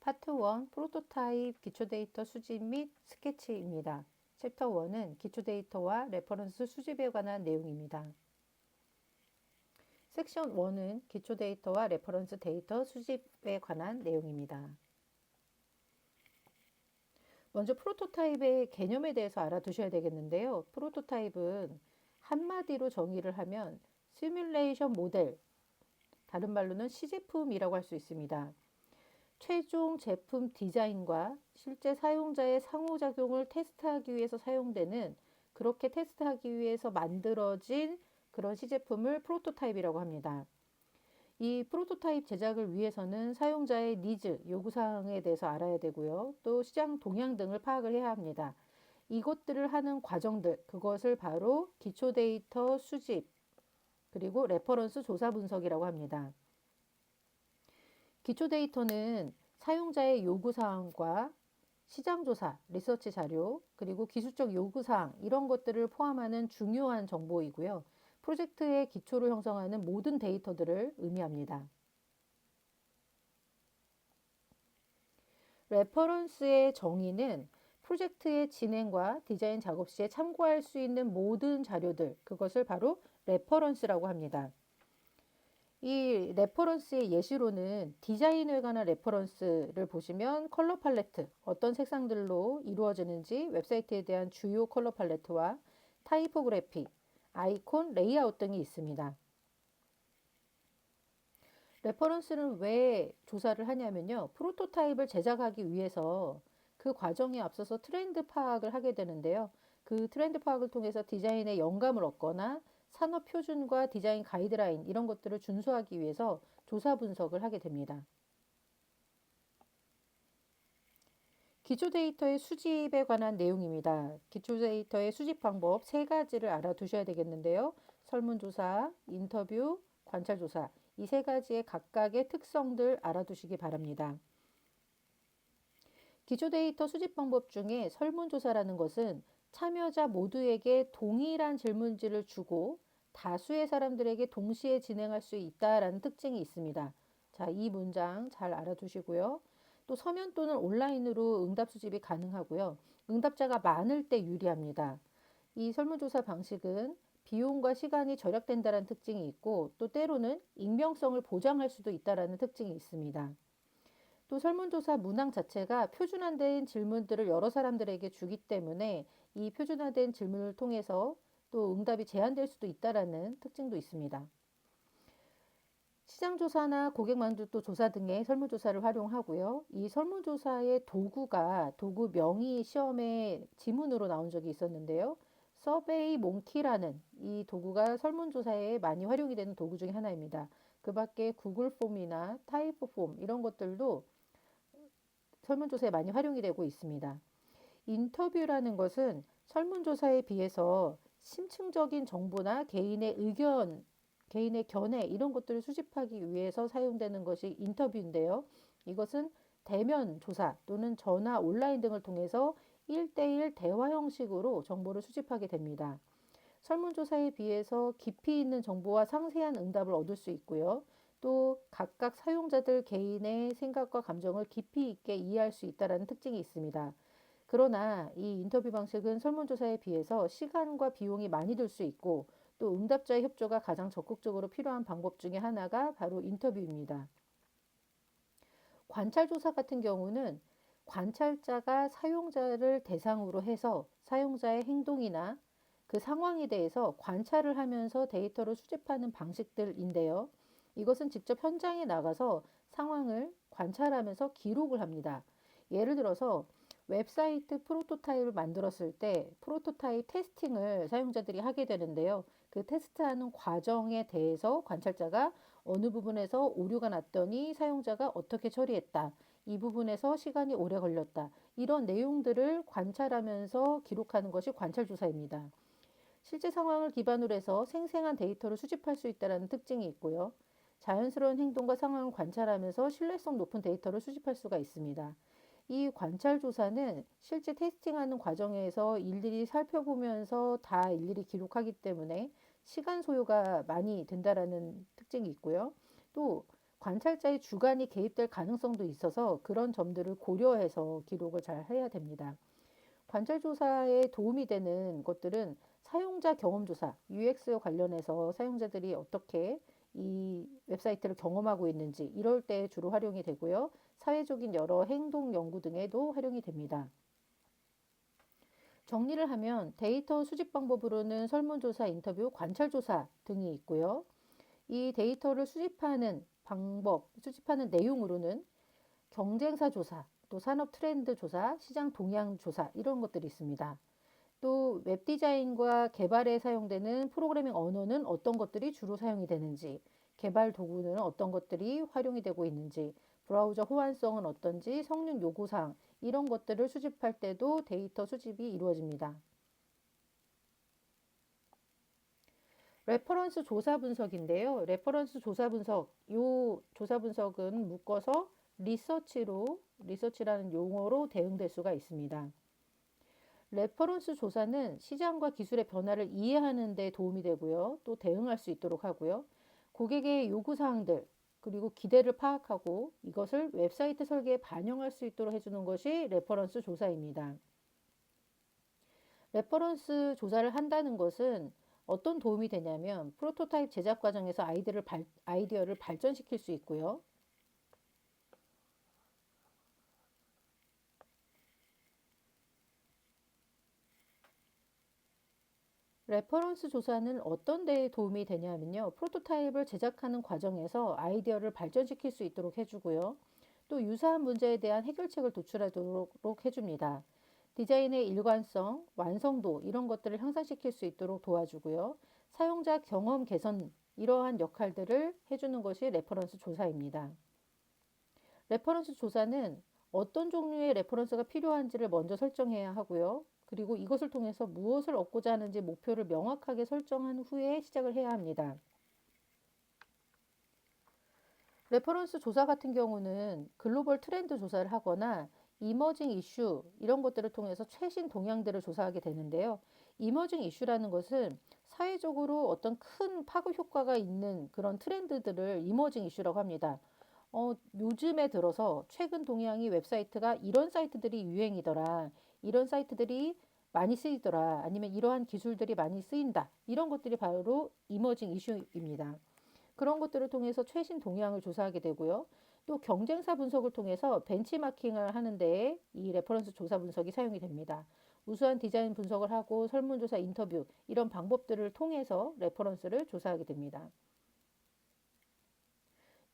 파트 1 프로토타입 기초 데이터 수집 및 스케치입니다. 챕터 1은 기초 데이터와 레퍼런스 수집에 관한 내용입니다. 섹션 1은 기초 데이터와 레퍼런스 데이터 수집에 관한 내용입니다. 먼저 프로토타입의 개념에 대해서 알아두셔야 되겠는데요. 프로토타입은 한마디로 정의를 하면 시뮬레이션 모델, 다른 말로는 시제품이라고 할 수 있습니다. 최종 제품 디자인과 실제 사용자의 상호작용을 테스트하기 위해서 사용되는, 그렇게 테스트하기 위해서 만들어진 그런 시제품을 프로토타입이라고 합니다. 이 프로토타입 제작을 위해서는 사용자의 니즈, 요구사항에 대해서 알아야 되고요. 또 시장 동향 등을 파악을 해야 합니다. 이것들을 하는 과정들, 그것을 바로 기초 데이터 수집, 그리고 레퍼런스 조사 분석이라고 합니다. 기초 데이터는 사용자의 요구사항과 시장조사, 리서치 자료, 그리고 기술적 요구사항 이런 것들을 포함하는 중요한 정보이고요. 프로젝트의 기초를 형성하는 모든 데이터들을 의미합니다. 레퍼런스의 정의는 프로젝트의 진행과 디자인 작업 시에 참고할 수 있는 모든 자료들, 그것을 바로 레퍼런스라고 합니다. 이 레퍼런스의 예시로는 디자인에 관한 레퍼런스를 보시면 컬러 팔레트, 어떤 색상들로 이루어지는지 웹사이트에 대한 주요 컬러 팔레트와 타이포그래피, 아이콘, 레이아웃 등이 있습니다. 레퍼런스는 왜 조사를 하냐면요. 프로토타입을 제작하기 위해서 그 과정에 앞서서 트렌드 파악을 하게 되는데요. 그 트렌드 파악을 통해서 디자인에 영감을 얻거나 산업 표준과 디자인 가이드라인 이런 것들을 준수하기 위해서 조사 분석을 하게 됩니다. 기초 데이터의 수집에 관한 내용입니다. 기초 데이터의 수집 방법 세 가지를 알아두셔야 되겠는데요. 설문조사, 인터뷰, 관찰조사 이 세 가지의 각각의 특성들 알아두시기 바랍니다. 기초 데이터 수집 방법 중에 설문조사라는 것은 참여자 모두에게 동일한 질문지를 주고 다수의 사람들에게 동시에 진행할 수 있다라는 특징이 있습니다. 자, 이 문장 잘 알아두시고요. 또 서면 또는 온라인으로 응답 수집이 가능하고요. 응답자가 많을 때 유리합니다. 이 설문조사 방식은 비용과 시간이 절약된다는 특징이 있고 또 때로는 익명성을 보장할 수도 있다는 특징이 있습니다. 또 설문조사 문항 자체가 표준화된 질문들을 여러 사람들에게 주기 때문에 이 표준화된 질문을 통해서 또 응답이 제한될 수도 있다는 특징도 있습니다. 시장조사나 고객만족도 조사 등의 설문조사를 활용하고요. 이 설문조사의 도구 명이 시험에 지문으로 나온 적이 있었는데요. 서베이 몽키라는 이 도구가 설문조사에 많이 활용이 되는 도구 중에 하나입니다. 그 밖에 구글 폼이나 타이프 폼 이런 것들도 설문조사에 많이 활용이 되고 있습니다. 인터뷰라는 것은 설문조사에 비해서 심층적인 정보나 개인의 의견, 개인의 견해 이런 것들을 수집하기 위해서 사용되는 것이 인터뷰인데요. 이것은 대면 조사 또는 전화, 온라인 등을 통해서 1대1 대화 형식으로 정보를 수집하게 됩니다. 설문조사에 비해서 깊이 있는 정보와 상세한 응답을 얻을 수 있고요. 또 각각 사용자들 개인의 생각과 감정을 깊이 있게 이해할 수 있다는 특징이 있습니다. 그러나 이 인터뷰 방식은 설문조사에 비해서 시간과 비용이 많이 들 수 있고 또 응답자의 협조가 가장 적극적으로 필요한 방법 중에 하나가 바로 인터뷰입니다. 관찰조사 같은 경우는 관찰자가 사용자를 대상으로 해서 사용자의 행동이나 그 상황에 대해서 관찰을 하면서 데이터를 수집하는 방식들인데요. 이것은 직접 현장에 나가서 상황을 관찰하면서 기록을 합니다. 예를 들어서 웹사이트 프로토타입을 만들었을 때 프로토타입 테스팅을 사용자들이 하게 되는데요. 그 테스트하는 과정에 대해서 관찰자가 어느 부분에서 오류가 났더니 사용자가 어떻게 처리했다. 이 부분에서 시간이 오래 걸렸다. 이런 내용들을 관찰하면서 기록하는 것이 관찰조사입니다. 실제 상황을 기반으로 해서 생생한 데이터를 수집할 수 있다는 특징이 있고요. 자연스러운 행동과 상황을 관찰하면서 신뢰성 높은 데이터를 수집할 수가 있습니다. 이 관찰 조사는 실제 테스팅하는 과정에서 일일이 살펴보면서 다 일일이 기록하기 때문에 시간 소요가 많이 된다라는 특징이 있고요. 또 관찰자의 주관이 개입될 가능성도 있어서 그런 점들을 고려해서 기록을 잘 해야 됩니다. 관찰 조사에 도움이 되는 것들은 사용자 경험 조사, UX와 관련해서 사용자들이 어떻게 이 웹사이트를 경험하고 있는지 이럴 때 주로 활용이 되고요. 사회적인 여러 행동 연구 등에도 활용이 됩니다. 정리를 하면 데이터 수집 방법으로는 설문조사, 인터뷰, 관찰조사 등이 있고요. 이 데이터를 수집하는 방법, 수집하는 내용으로는 경쟁사 조사, 또 산업 트렌드 조사, 시장 동향 조사 이런 것들이 있습니다. 또 웹 디자인과 개발에 사용되는 프로그래밍 언어는 어떤 것들이 주로 사용이 되는지, 개발 도구는 어떤 것들이 활용이 되고 있는지, 브라우저 호환성은 어떤지, 성능 요구사항 이런 것들을 수집할 때도 데이터 수집이 이루어집니다. 레퍼런스 조사 분석인데요. 레퍼런스 조사 분석, 요 조사 분석은 묶어서 리서치라는 용어로 대응될 수가 있습니다. 레퍼런스 조사는 시장과 기술의 변화를 이해하는 데 도움이 되고요. 또 대응할 수 있도록 하고요. 고객의 요구사항들, 그리고 기대를 파악하고 이것을 웹사이트 설계에 반영할 수 있도록 해주는 것이 레퍼런스 조사입니다. 레퍼런스 조사를 한다는 것은 어떤 도움이 되냐면 프로토타입 제작 과정에서 아이디어를 발전시킬 수 있고요. 레퍼런스 조사는 어떤 데에 도움이 되냐면요. 프로토타입을 제작하는 과정에서 아이디어를 발전시킬 수 있도록 해주고요. 또 유사한 문제에 대한 해결책을 도출하도록 해줍니다. 디자인의 일관성, 완성도 이런 것들을 향상시킬 수 있도록 도와주고요. 사용자 경험 개선 이러한 역할들을 해주는 것이 레퍼런스 조사입니다. 레퍼런스 조사는 어떤 종류의 레퍼런스가 필요한지를 먼저 설정해야 하고요. 그리고 이것을 통해서 무엇을 얻고자 하는지 목표를 명확하게 설정한 후에 시작을 해야 합니다. 레퍼런스 조사 같은 경우는 글로벌 트렌드 조사를 하거나 이머징 이슈 이런 것들을 통해서 최신 동향들을 조사하게 되는데요. 이머징 이슈라는 것은 사회적으로 어떤 큰 파급 효과가 있는 그런 트렌드들을 이머징 이슈라고 합니다. 요즘에 들어서 최근 동향이 웹사이트가 이런 사이트들이 유행이더라. 이런 사이트들이 많이 쓰이더라. 아니면 이러한 기술들이 많이 쓰인다. 이런 것들이 바로 이머징 이슈입니다. 그런 것들을 통해서 최신 동향을 조사하게 되고요. 또 경쟁사 분석을 통해서 벤치마킹을 하는 데에 이 레퍼런스 조사 분석이 사용이 됩니다. 우수한 디자인 분석을 하고 설문조사, 인터뷰 이런 방법들을 통해서 레퍼런스를 조사하게 됩니다.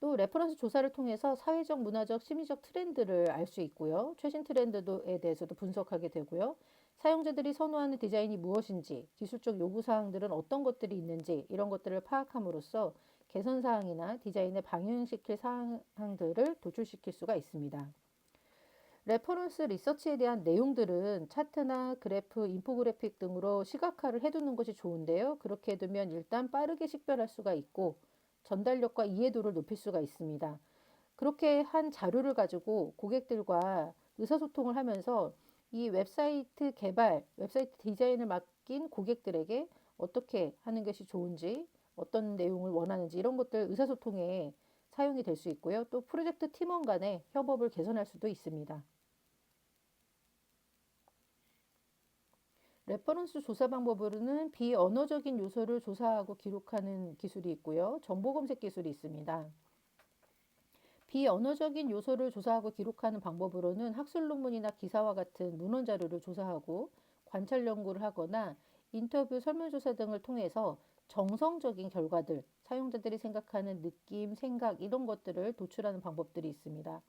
또 레퍼런스 조사를 통해서 사회적, 문화적, 심리적 트렌드를 알 수 있고요. 최신 트렌드에 대해서도 분석하게 되고요. 사용자들이 선호하는 디자인이 무엇인지, 기술적 요구사항들은 어떤 것들이 있는지 이런 것들을 파악함으로써 개선사항이나 디자인을 방영시킬 사항들을 도출시킬 수가 있습니다. 레퍼런스 리서치에 대한 내용들은 차트나 그래프, 인포그래픽 등으로 시각화를 해두는 것이 좋은데요. 그렇게 해두면 일단 빠르게 식별할 수가 있고 전달력과 이해도를 높일 수가 있습니다. 그렇게 한 자료를 가지고 고객들과 의사소통을 하면서 이 웹사이트 개발, 웹사이트 디자인을 맡긴 고객들에게 어떻게 하는 것이 좋은지, 어떤 내용을 원하는지 이런 것들 의사소통에 사용이 될 수 있고요. 또 프로젝트 팀원 간의 협업을 개선할 수도 있습니다. 레퍼런스 조사 방법으로는 비언어적인 요소를 조사하고 기록하는 기술이 있고요. 정보 검색 기술이 있습니다. 비언어적인 요소를 조사하고 기록하는 방법으로는 학술 논문이나 기사와 같은 문헌 자료를 조사하고 관찰 연구를 하거나 인터뷰 설문조사 등을 통해서 정성적인 결과들, 사용자들이 생각하는 느낌, 생각 이런 것들을 도출하는 방법들이 있습니다.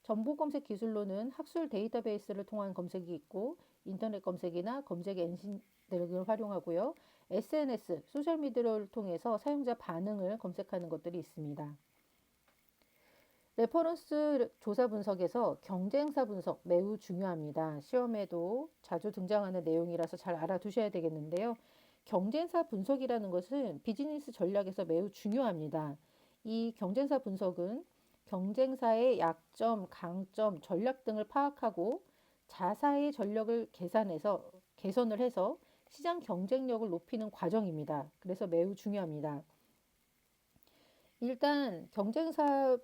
정보 검색 기술로는 학술 데이터베이스를 통한 검색이 있고 인터넷 검색이나 검색 엔진 등을 활용하고요. SNS, 소셜미디어를 통해서 사용자 반응을 검색하는 것들이 있습니다. 레퍼런스 조사 분석에서 경쟁사 분석 매우 중요합니다. 시험에도 자주 등장하는 내용이라서 잘 알아두셔야 되겠는데요. 경쟁사 분석이라는 것은 비즈니스 전략에서 매우 중요합니다. 이 경쟁사 분석은 경쟁사의 약점, 강점, 전략 등을 파악하고 자사의 전력을 개선을 해서 시장 경쟁력을 높이는 과정입니다. 그래서 매우 중요합니다. 일단 경쟁사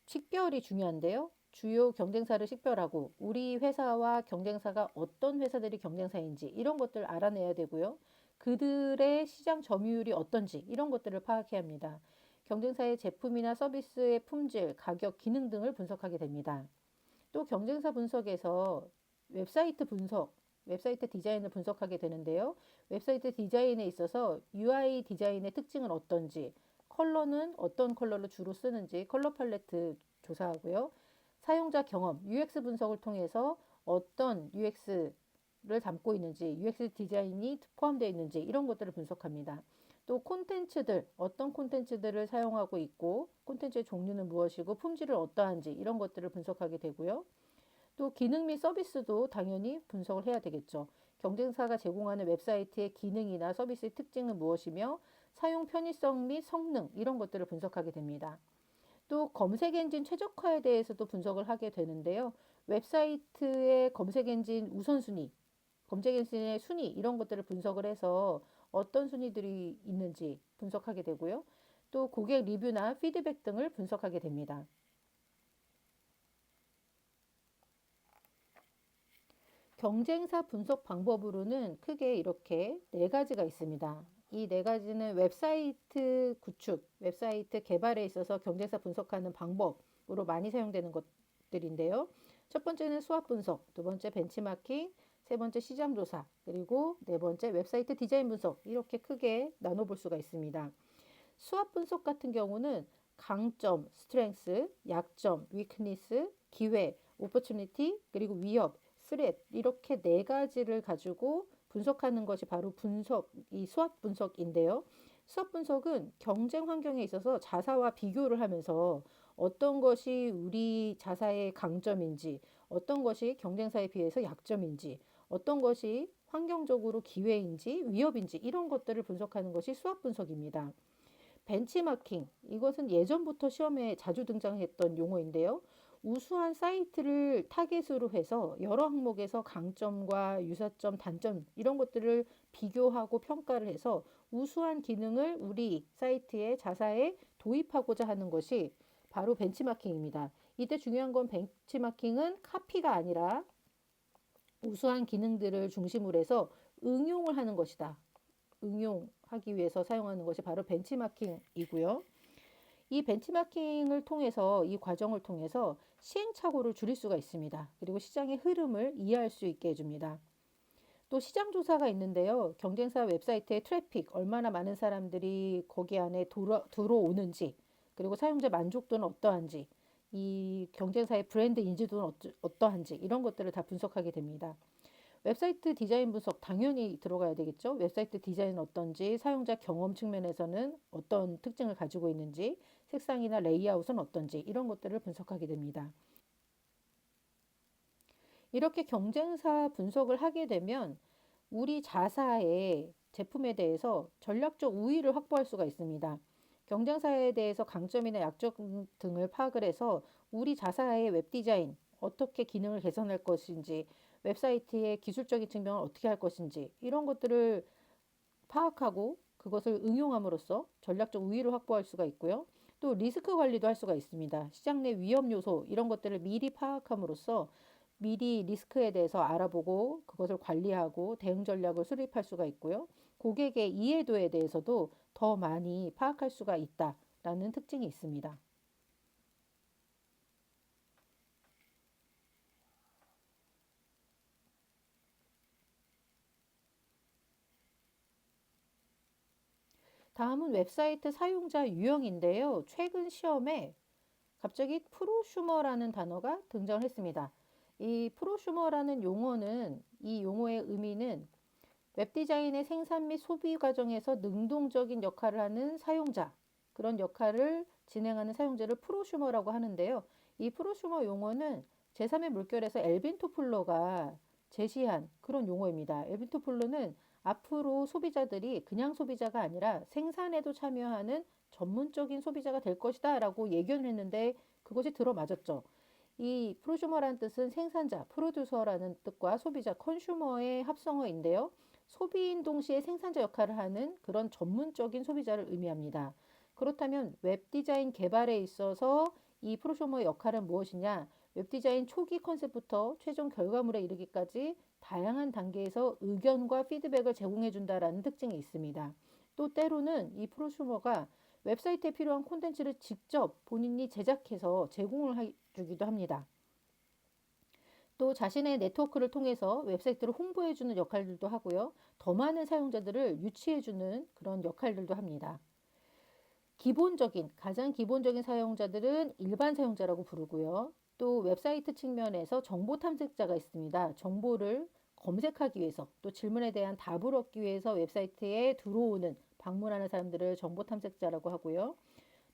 식별이 중요한데요. 주요 경쟁사를 식별하고 우리 회사와 경쟁사가 어떤 회사들이 경쟁사인지 이런 것들 알아내야 되고요. 그들의 시장 점유율이 어떤지 이런 것들을 파악해야 합니다. 경쟁사의 제품이나 서비스의 품질, 가격, 기능 등을 분석하게 됩니다. 또 경쟁사 분석에서 웹사이트 분석, 웹사이트 디자인을 분석하게 되는데요. 웹사이트 디자인에 있어서 UI 디자인의 특징은 어떤지, 컬러는 어떤 컬러를 주로 쓰는지 컬러 팔레트 조사하고요. 사용자 경험, UX 분석을 통해서 어떤 UX를 담고 있는지, UX 디자인이 포함되어 있는지 이런 것들을 분석합니다. 또 콘텐츠들, 어떤 콘텐츠들을 사용하고 있고, 콘텐츠의 종류는 무엇이고, 품질은 어떠한지 이런 것들을 분석하게 되고요. 또 기능 및 서비스도 당연히 분석을 해야 되겠죠. 경쟁사가 제공하는 웹사이트의 기능이나 서비스의 특징은 무엇이며 사용 편의성 및 성능 이런 것들을 분석하게 됩니다. 또 검색 엔진 최적화에 대해서도 분석을 하게 되는데요. 웹사이트의 검색 엔진 우선순위, 검색 엔진의 순위 이런 것들을 분석을 해서 어떤 순위들이 있는지 분석하게 되고요. 또 고객 리뷰나 피드백 등을 분석하게 됩니다. 경쟁사 분석 방법으로는 크게 이렇게 네 가지가 있습니다. 이 네 가지는 웹사이트 구축, 웹사이트 개발에 있어서 경쟁사 분석하는 방법으로 많이 사용되는 것들인데요. 첫 번째는 수합 분석, 두 번째 벤치마킹, 세 번째 시장 조사, 그리고 네 번째 웹사이트 디자인 분석 이렇게 크게 나눠볼 수가 있습니다. 수합 분석 같은 경우는 강점, 스트렝스, 약점, 위크니스, 기회, 오퍼튜니티, 그리고 위협, 스렛 이렇게 네 가지를 가지고 분석하는 것이 바로 이 수합 분석인데요. 수합 분석은 경쟁 환경에 있어서 자사와 비교를 하면서 어떤 것이 우리 자사의 강점인지, 어떤 것이 경쟁사에 비해서 약점인지, 어떤 것이 환경적으로 기회인지 위협인지 이런 것들을 분석하는 것이 수합 분석입니다. 벤치마킹. 이것은 예전부터 시험에 자주 등장했던 용어인데요. 우수한 사이트를 타겟으로 해서 여러 항목에서 강점과 유사점, 단점 이런 것들을 비교하고 평가를 해서 우수한 기능을 우리 사이트에 자사에 도입하고자 하는 것이 바로 벤치마킹입니다. 이때 중요한 건 벤치마킹은 카피가 아니라 우수한 기능들을 중심으로 해서 응용을 하는 것이다. 응용하기 위해서 사용하는 것이 바로 벤치마킹이고요. 이 벤치마킹을 통해서 이 과정을 통해서 시행착오를 줄일 수가 있습니다. 그리고 시장의 흐름을 이해할 수 있게 해줍니다. 또 시장 조사가 있는데요. 경쟁사 웹사이트의 트래픽, 얼마나 많은 사람들이 거기 안에 들어오는지, 그리고 사용자 만족도는 어떠한지, 이 경쟁사의 브랜드 인지도는 어떠한지 이런 것들을 다 분석하게 됩니다. 웹사이트 디자인 분석 당연히 들어가야 되겠죠. 웹사이트 디자인은 어떤지, 사용자 경험 측면에서는 어떤 특징을 가지고 있는지, 색상이나 레이아웃은 어떤지 이런 것들을 분석하게 됩니다. 이렇게 경쟁사 분석을 하게 되면 우리 자사의 제품에 대해서 전략적 우위를 확보할 수가 있습니다. 경쟁사에 대해서 강점이나 약점 등을 파악을 해서 우리 자사의 웹 디자인, 어떻게 기능을 개선할 것인지, 웹사이트의 기술적인 측면을 어떻게 할 것인지, 이런 것들을 파악하고 그것을 응용함으로써 전략적 우위를 확보할 수가 있고요. 또 리스크 관리도 할 수가 있습니다. 시장 내 위험 요소, 이런 것들을 미리 파악함으로써 미리 리스크에 대해서 알아보고 그것을 관리하고 대응 전략을 수립할 수가 있고요. 고객의 이해도에 대해서도 더 많이 파악할 수가 있다라는 특징이 있습니다. 다음은 웹사이트 사용자 유형인데요. 최근 시험에 갑자기 프로슈머라는 단어가 등장을 했습니다. 이 프로슈머라는 용어는 이 용어의 의미는 웹디자인의 생산 및 소비 과정에서 능동적인 역할을 하는 사용자, 그런 역할을 진행하는 사용자를 프로슈머라고 하는데요. 이 프로슈머 용어는 제3의 물결에서 엘빈 토플러가 제시한 그런 용어입니다. 엘빈 토플러는 앞으로 소비자들이 그냥 소비자가 아니라 생산에도 참여하는 전문적인 소비자가 될 것이다 라고 예견을 했는데 그것이 들어맞았죠. 이 프로슈머라는 뜻은 생산자, 프로듀서라는 뜻과 소비자, 컨슈머의 합성어인데요. 소비인 동시에 생산자 역할을 하는 그런 전문적인 소비자를 의미합니다. 그렇다면 웹 디자인 개발에 있어서 이 프로쇼머의 역할은 무엇이냐? 웹 디자인 초기 컨셉부터 최종 결과물에 이르기까지 다양한 단계에서 의견과 피드백을 제공해 준다라는 특징이 있습니다. 또 때로는 이 프로슈머가 웹사이트에 필요한 콘텐츠를 직접 본인이 제작해서 제공을 해주기도 합니다. 또 자신의 네트워크를 통해서 웹사이트를 홍보해주는 역할들도 하고요. 더 많은 사용자들을 유치해주는 그런 역할들도 합니다. 가장 기본적인 사용자들은 일반 사용자라고 부르고요. 또 웹사이트 측면에서 정보 탐색자가 있습니다. 정보를 검색하기 위해서 또 질문에 대한 답을 얻기 위해서 웹사이트에 들어오는 방문하는 사람들을 정보 탐색자라고 하고요.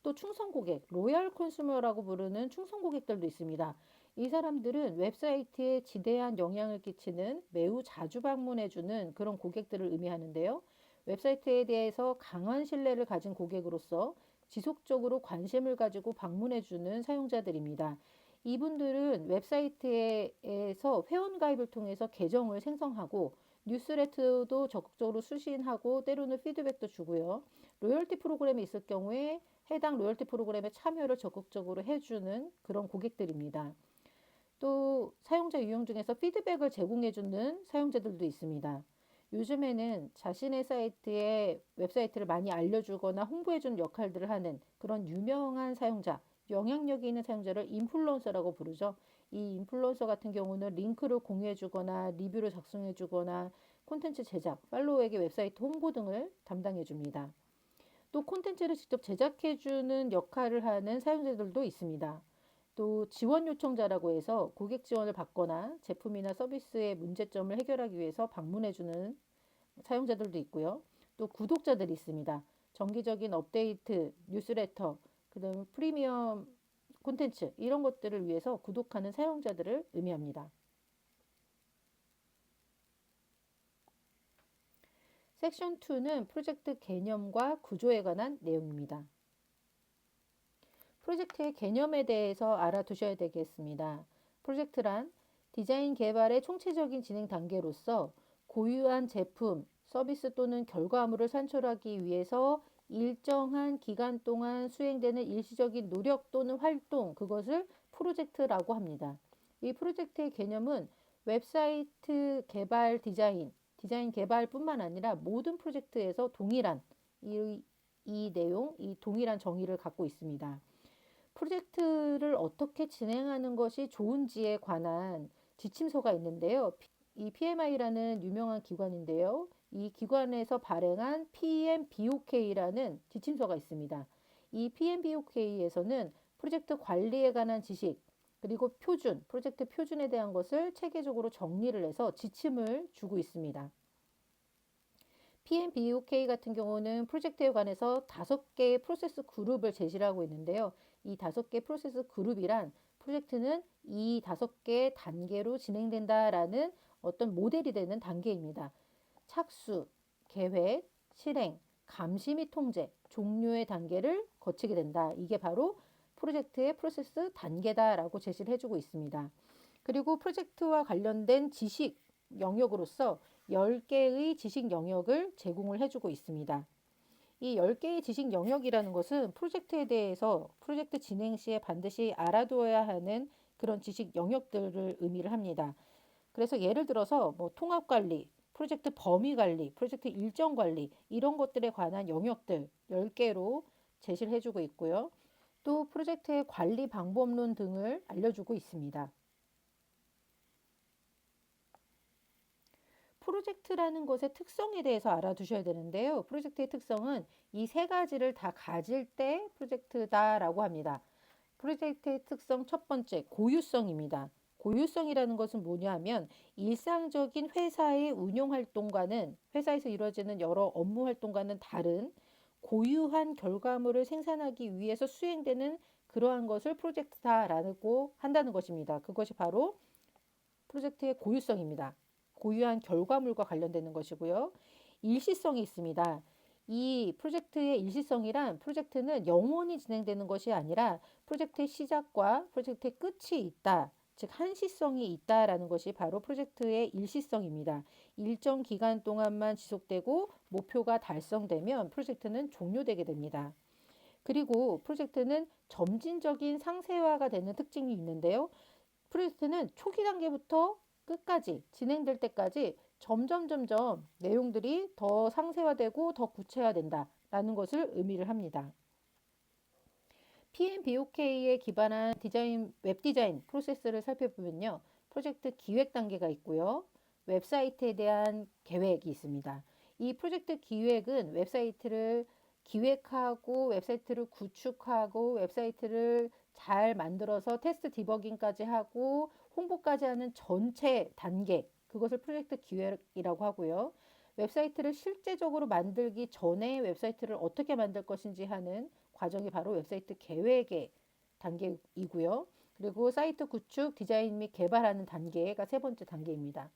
또 충성 고객, 로얄 컨슈머라고 부르는 충성 고객들도 있습니다. 이 사람들은 웹사이트에 지대한 영향을 끼치는 매우 자주 방문해주는 그런 고객들을 의미하는데요. 웹사이트에 대해서 강한 신뢰를 가진 고객으로서 지속적으로 관심을 가지고 방문해주는 사용자들입니다. 이분들은 웹사이트에서 회원가입을 통해서 계정을 생성하고 뉴스레터도 적극적으로 수신하고 때로는 피드백도 주고요. 로열티 프로그램이 있을 경우에 해당 로열티 프로그램에 참여를 적극적으로 해주는 그런 고객들입니다. 또 사용자 유형 중에서 피드백을 제공해주는 사용자들도 있습니다. 요즘에는 자신의 사이트에 웹사이트를 많이 알려주거나 홍보해주는 역할들을 하는 그런 유명한 사용자, 영향력이 있는 사용자를 인플루언서라고 부르죠. 이 인플루언서 같은 경우는 링크를 공유해주거나 리뷰를 작성해주거나 콘텐츠 제작, 팔로워에게 웹사이트 홍보 등을 담당해줍니다. 또 콘텐츠를 직접 제작해주는 역할을 하는 사용자들도 있습니다. 또 지원 요청자라고 해서 고객 지원을 받거나 제품이나 서비스의 문제점을 해결하기 위해서 방문해주는 사용자들도 있고요. 또 구독자들이 있습니다. 정기적인 업데이트, 뉴스레터, 그다음에 프리미엄 콘텐츠 이런 것들을 위해서 구독하는 사용자들을 의미합니다. 섹션 2는 프로젝트 개념과 구조에 관한 내용입니다. 프로젝트의 개념에 대해서 알아두셔야 되겠습니다. 프로젝트란 디자인 개발의 총체적인 진행 단계로서 고유한 제품, 서비스 또는 결과물을 산출하기 위해서 일정한 기간 동안 수행되는 일시적인 노력 또는 활동, 그것을 프로젝트라고 합니다. 이 프로젝트의 개념은 웹사이트 개발 디자인 개발뿐만 아니라 모든 프로젝트에서 동일한 이 내용, 이 동일한 정의를 갖고 있습니다. 프로젝트를 어떻게 진행하는 것이 좋은지에 관한 지침서가 있는데요. 이 PMI라는 유명한 기관인데요. 이 기관에서 발행한 PMBOK라는 지침서가 있습니다. 이 PMBOK에서는 프로젝트 관리에 관한 지식, 그리고 프로젝트 표준에 대한 것을 체계적으로 정리를 해서 지침을 주고 있습니다. PMBOK 같은 경우는 프로젝트에 관해서 5개의 프로세스 그룹을 제시를 하고 있는데요. 이 5개 프로세스 그룹이란 프로젝트는 이 5개 단계로 진행된다라는 어떤 모델이 되는 단계입니다. 착수, 계획, 실행, 감시 및 통제, 종료의 단계를 거치게 된다. 이게 바로 프로젝트의 프로세스 단계다라고 제시를 해주고 있습니다. 그리고 프로젝트와 관련된 지식 영역으로서 10개의 지식 영역을 제공을 해주고 있습니다. 이 10개의 지식 영역이라는 것은 프로젝트에 대해서 프로젝트 진행 시에 반드시 알아두어야 하는 그런 지식 영역들을 의미를 합니다. 그래서 예를 들어서 통합 관리, 프로젝트 범위 관리, 프로젝트 일정 관리 이런 것들에 관한 영역들 10개로 제시를 해주고 있고요. 또 프로젝트의 관리 방법론 등을 알려주고 있습니다. 프로젝트라는 것의 특성에 대해서 알아두셔야 되는데요. 프로젝트의 특성은 이 3가지를 다 가질 때 프로젝트다라고 합니다. 프로젝트의 특성 첫 번째, 고유성입니다. 고유성이라는 것은 뭐냐 하면 일상적인 회사의 운영 활동과는 회사에서 이루어지는 여러 업무 활동과는 다른 고유한 결과물을 생산하기 위해서 수행되는 그러한 것을 프로젝트다라고 한다는 것입니다. 그것이 바로 프로젝트의 고유성입니다. 고유한 결과물과 관련되는 것이고요. 일시성이 있습니다. 이 프로젝트의 일시성이란 프로젝트는 영원히 진행되는 것이 아니라 프로젝트의 시작과 프로젝트의 끝이 있다. 즉 한시성이 있다라는 것이 바로 프로젝트의 일시성입니다. 일정 기간 동안만 지속되고 목표가 달성되면 프로젝트는 종료되게 됩니다. 그리고 프로젝트는 점진적인 상세화가 되는 특징이 있는데요. 프로젝트는 초기 단계부터 끝까지 진행될 때까지 점점 내용들이 더 상세화되고 더 구체화된다라는 것을 의미를 합니다. PMBOK에 기반한 웹 디자인 프로세스를 살펴보면요. 프로젝트 기획 단계가 있고요. 웹사이트에 대한 계획이 있습니다. 이 프로젝트 기획은 웹사이트를 기획하고 웹사이트를 구축하고 웹사이트를 잘 만들어서 테스트 디버깅까지 하고 홍보까지 하는 전체 단계, 그것을 프로젝트 기획이라고 하고요. 웹사이트를 실제적으로 만들기 전에 웹사이트를 어떻게 만들 것인지 하는 과정이 바로 웹사이트 계획의 단계이고요. 그리고 사이트 구축, 디자인 및 개발하는 단계가 세 번째 단계입니다.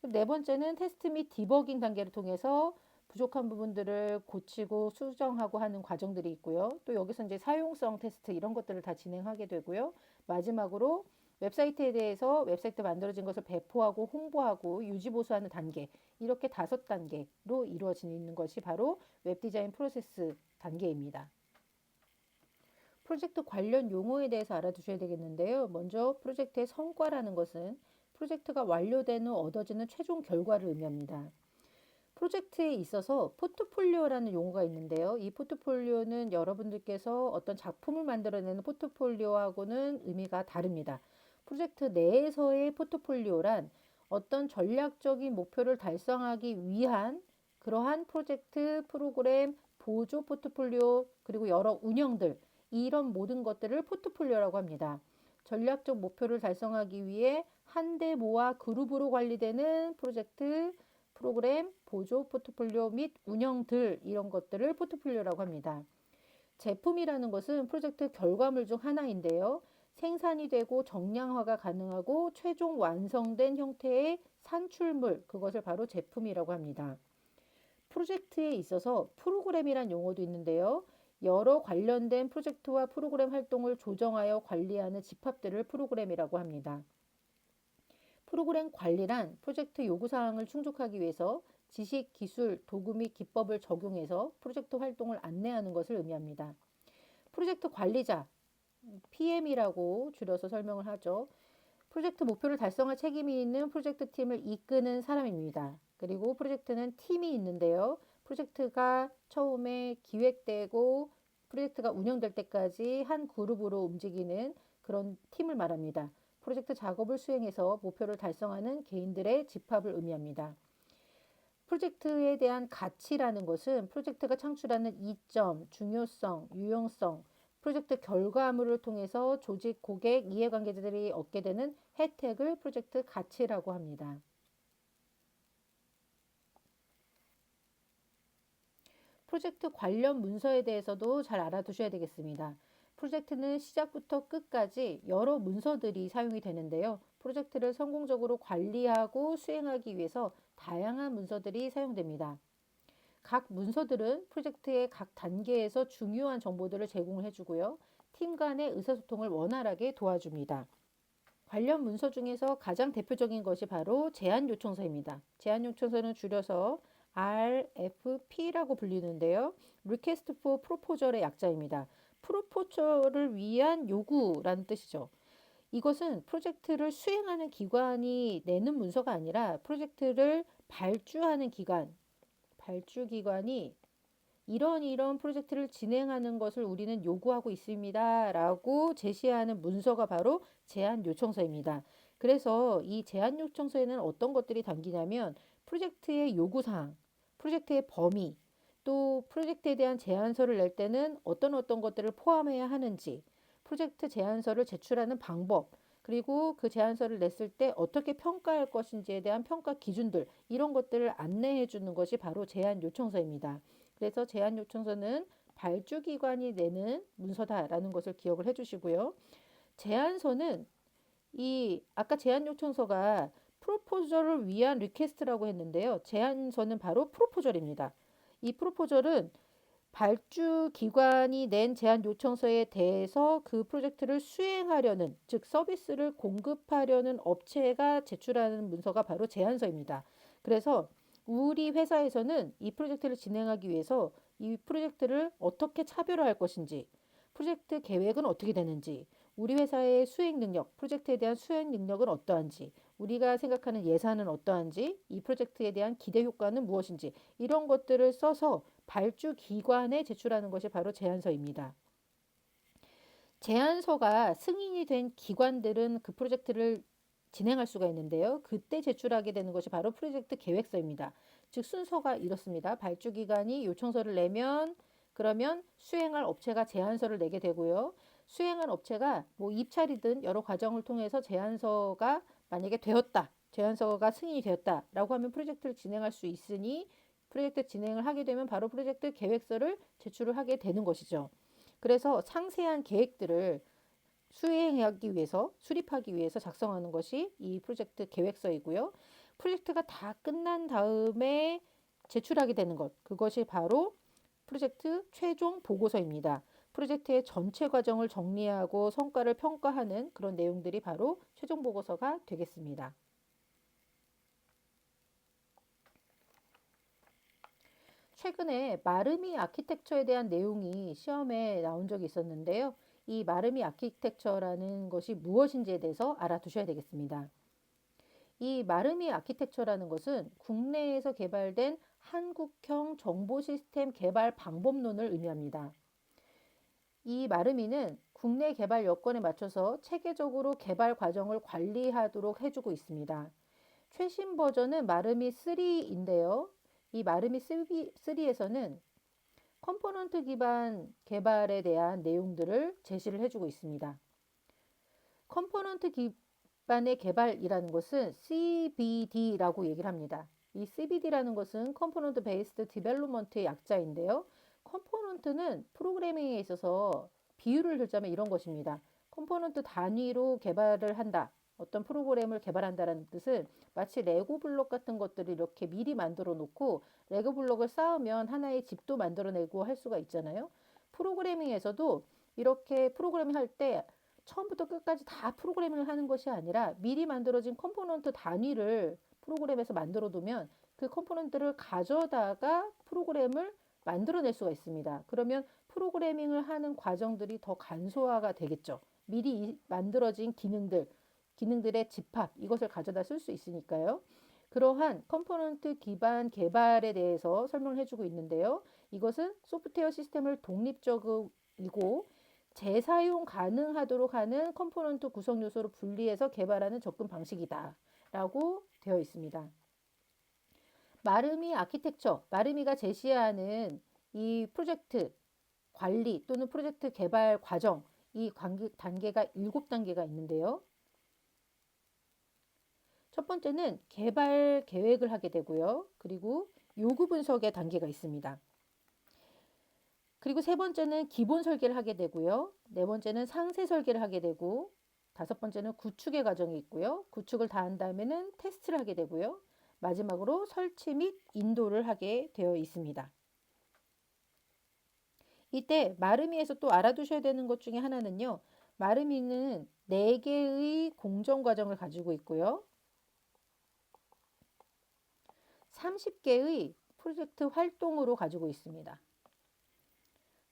네 번째는 테스트 및 디버깅 단계를 통해서 부족한 부분들을 고치고 수정하고 하는 과정들이 있고요. 또 여기서 이제 사용성 테스트 이런 것들을 다 진행하게 되고요. 마지막으로 웹사이트에 대해서 웹사이트 만들어진 것을 배포하고 홍보하고 유지보수하는 단계, 이렇게 5단계로 이루어지는 것이 바로 웹디자인 프로세스 단계입니다. 프로젝트 관련 용어에 대해서 알아두셔야 되겠는데요. 먼저 프로젝트의 성과라는 것은 프로젝트가 완료된 후 얻어지는 최종 결과를 의미합니다. 프로젝트에 있어서 포트폴리오라는 용어가 있는데요. 이 포트폴리오는 여러분들께서 어떤 작품을 만들어내는 포트폴리오하고는 의미가 다릅니다. 프로젝트 내에서의 포트폴리오란 어떤 전략적인 목표를 달성하기 위한 그러한 프로젝트, 프로그램, 보조 포트폴리오, 그리고 여러 운영들, 이런 모든 것들을 포트폴리오라고 합니다. 전략적 목표를 달성하기 위해 한데 모아 그룹으로 관리되는 프로젝트, 프로그램, 보조 포트폴리오 및 운영들, 이런 것들을 포트폴리오라고 합니다. 제품이라는 것은 프로젝트 결과물 중 하나인데요. 생산이 되고 정량화가 가능하고 최종 완성된 형태의 산출물, 그것을 바로 제품이라고 합니다. 프로젝트에 있어서 프로그램이란 용어도 있는데요. 여러 관련된 프로젝트와 프로그램 활동을 조정하여 관리하는 집합들을 프로그램이라고 합니다. 프로그램 관리란 프로젝트 요구사항을 충족하기 위해서 지식, 기술, 도구 및 기법을 적용해서 프로젝트 활동을 안내하는 것을 의미합니다. 프로젝트 관리자, PM이라고 줄여서 설명을 하죠. 프로젝트 목표를 달성할 책임이 있는 프로젝트 팀을 이끄는 사람입니다. 그리고 프로젝트는 팀이 있는데요. 프로젝트가 처음에 기획되고 프로젝트가 운영될 때까지 한 그룹으로 움직이는 그런 팀을 말합니다. 프로젝트 작업을 수행해서 목표를 달성하는 개인들의 집합을 의미합니다. 프로젝트에 대한 가치라는 것은 프로젝트가 창출하는 이점, 중요성, 유용성, 프로젝트 결과물을 통해서 조직, 고객, 이해관계자들이 얻게 되는 혜택을 프로젝트 가치라고 합니다. 프로젝트 관련 문서에 대해서도 잘 알아두셔야 되겠습니다. 프로젝트는 시작부터 끝까지 여러 문서들이 사용이 되는데요. 프로젝트를 성공적으로 관리하고 수행하기 위해서 다양한 문서들이 사용됩니다. 각 문서들은 프로젝트의 각 단계에서 중요한 정보들을 제공을 해주고요. 팀 간의 의사소통을 원활하게 도와줍니다. 관련 문서 중에서 가장 대표적인 것이 바로 제안 요청서입니다. 제안 요청서는 줄여서 RFP라고 불리는데요. Request for Proposal의 약자입니다. 프로포저를 위한 요구라는 뜻이죠. 이것은 프로젝트를 수행하는 기관이 내는 문서가 아니라 프로젝트를 발주하는 발주기관이 이런 프로젝트를 진행하는 것을 우리는 요구하고 있습니다. 라고 제시하는 문서가 바로 제안 요청서입니다. 그래서 이 제안 요청서에는 어떤 것들이 담기냐면 프로젝트의 요구사항, 프로젝트의 범위, 또 프로젝트에 대한 제안서를 낼 때는 어떤 것들을 포함해야 하는지, 프로젝트 제안서를 제출하는 방법, 그리고 그 제안서를 냈을 때 어떻게 평가할 것인지에 대한 평가 기준들, 이런 것들을 안내해 주는 것이 바로 제안 요청서입니다. 그래서 제안 요청서는 발주기관이 내는 문서다라는 것을 기억을 해주시고요. 제안서는 아까 제안 요청서가 프로포절을 위한 리퀘스트라고 했는데요. 제안서는 바로 프로포절입니다. 이 프로포절은 발주기관이 낸 제안 요청서에 대해서 그 프로젝트를 수행하려는, 즉 서비스를 공급하려는 업체가 제출하는 문서가 바로 제안서입니다. 그래서 우리 회사에서는 이 프로젝트를 진행하기 위해서 이 프로젝트를 어떻게 차별화할 것인지, 프로젝트 계획은 어떻게 되는지, 우리 회사의 수행 능력, 프로젝트에 대한 수행 능력은 어떠한지, 우리가 생각하는 예산은 어떠한지, 이 프로젝트에 대한 기대 효과는 무엇인지, 이런 것들을 써서 발주 기관에 제출하는 것이 바로 제안서입니다. 제안서가 승인이 된 기관들은 그 프로젝트를 진행할 수가 있는데요. 그때 제출하게 되는 것이 바로 프로젝트 계획서입니다. 즉 순서가 이렇습니다. 발주 기관이 요청서를 내면 그러면 수행할 업체가 제안서를 내게 되고요. 수행한 업체가 뭐 입찰이든 여러 과정을 통해서 제안서가 만약에 되었다. 제안서가 승인이 되었다라고 하면 프로젝트를 진행할 수 있으니 프로젝트 진행을 하게 되면 바로 프로젝트 계획서를 제출을 하게 되는 것이죠. 그래서 상세한 계획들을 수행하기 위해서, 수립하기 위해서 작성하는 것이 이 프로젝트 계획서이고요. 프로젝트가 다 끝난 다음에 제출하게 되는 것, 그것이 바로 프로젝트 최종 보고서입니다. 프로젝트의 전체 과정을 정리하고 성과를 평가하는 그런 내용들이 바로 최종 보고서가 되겠습니다. 최근에 마르미 아키텍처에 대한 내용이 시험에 나온 적이 있었는데요. 이 마르미 아키텍처라는 것이 무엇인지에 대해서 알아두셔야 되겠습니다. 이 마르미 아키텍처라는 것은 국내에서 개발된 한국형 정보 시스템 개발 방법론을 의미합니다. 이 마르미는 국내 개발 여건에 맞춰서 체계적으로 개발 과정을 관리하도록 해주고 있습니다. 최신 버전은 마르미 3인데요. 이 마르미 3에서는 컴포넌트 기반 개발에 대한 내용들을 제시를 해주고 있습니다. 컴포넌트 기반의 개발이라는 것은 CBD라고 얘기를 합니다. 이 CBD라는 것은 컴포넌트 베이스드 디벨롭먼트의 약자인데요. 컴포넌트는 프로그래밍에 있어서 비유를 들자면 이런 것입니다. 컴포넌트 단위로 개발을 한다. 어떤 프로그램을 개발한다는 뜻은 마치 레고 블록 같은 것들을 이렇게 미리 만들어 놓고 레고 블록을 쌓으면 하나의 집도 만들어내고 할 수가 있잖아요. 프로그래밍에서도 이렇게 프로그래밍 할 때 처음부터 끝까지 다 프로그래밍을 하는 것이 아니라 미리 만들어진 컴포넌트 단위를 프로그램에서 만들어 두면 그 컴포넌트를 가져다가 프로그램을 만들어낼 수가 있습니다. 그러면 프로그래밍을 하는 과정들이 더 간소화가 되겠죠. 미리 만들어진 기능들의 집합, 이것을 가져다 쓸 수 있으니까요. 그러한 컴포넌트 기반 개발에 대해서 설명을 해주고 있는데요. 이것은 소프트웨어 시스템을 독립적이고 재사용 가능하도록 하는 컴포넌트 구성 요소로 분리해서 개발하는 접근 방식이다 라고 되어 있습니다. 마르미 아키텍처, 마르미가 제시하는 이 프로젝트 관리 또는 프로젝트 개발 과정, 이 단계가 7단계가 있는데요. 첫 번째는 개발 계획을 하게 되고요. 그리고 요구 분석의 단계가 있습니다. 그리고 세 번째는 기본 설계를 하게 되고요. 네 번째는 상세 설계를 하게 되고 다섯 번째는 구축의 과정이 있고요. 구축을 다 한 다음에는 테스트를 하게 되고요. 마지막으로 설치 및 인도를 하게 되어 있습니다. 이때 마르미에서 또 알아두셔야 되는 것 중에 하나는요. 마르미는 4개의 공정 과정을 가지고 있고요. 30개의 프로젝트 활동으로 가지고 있습니다.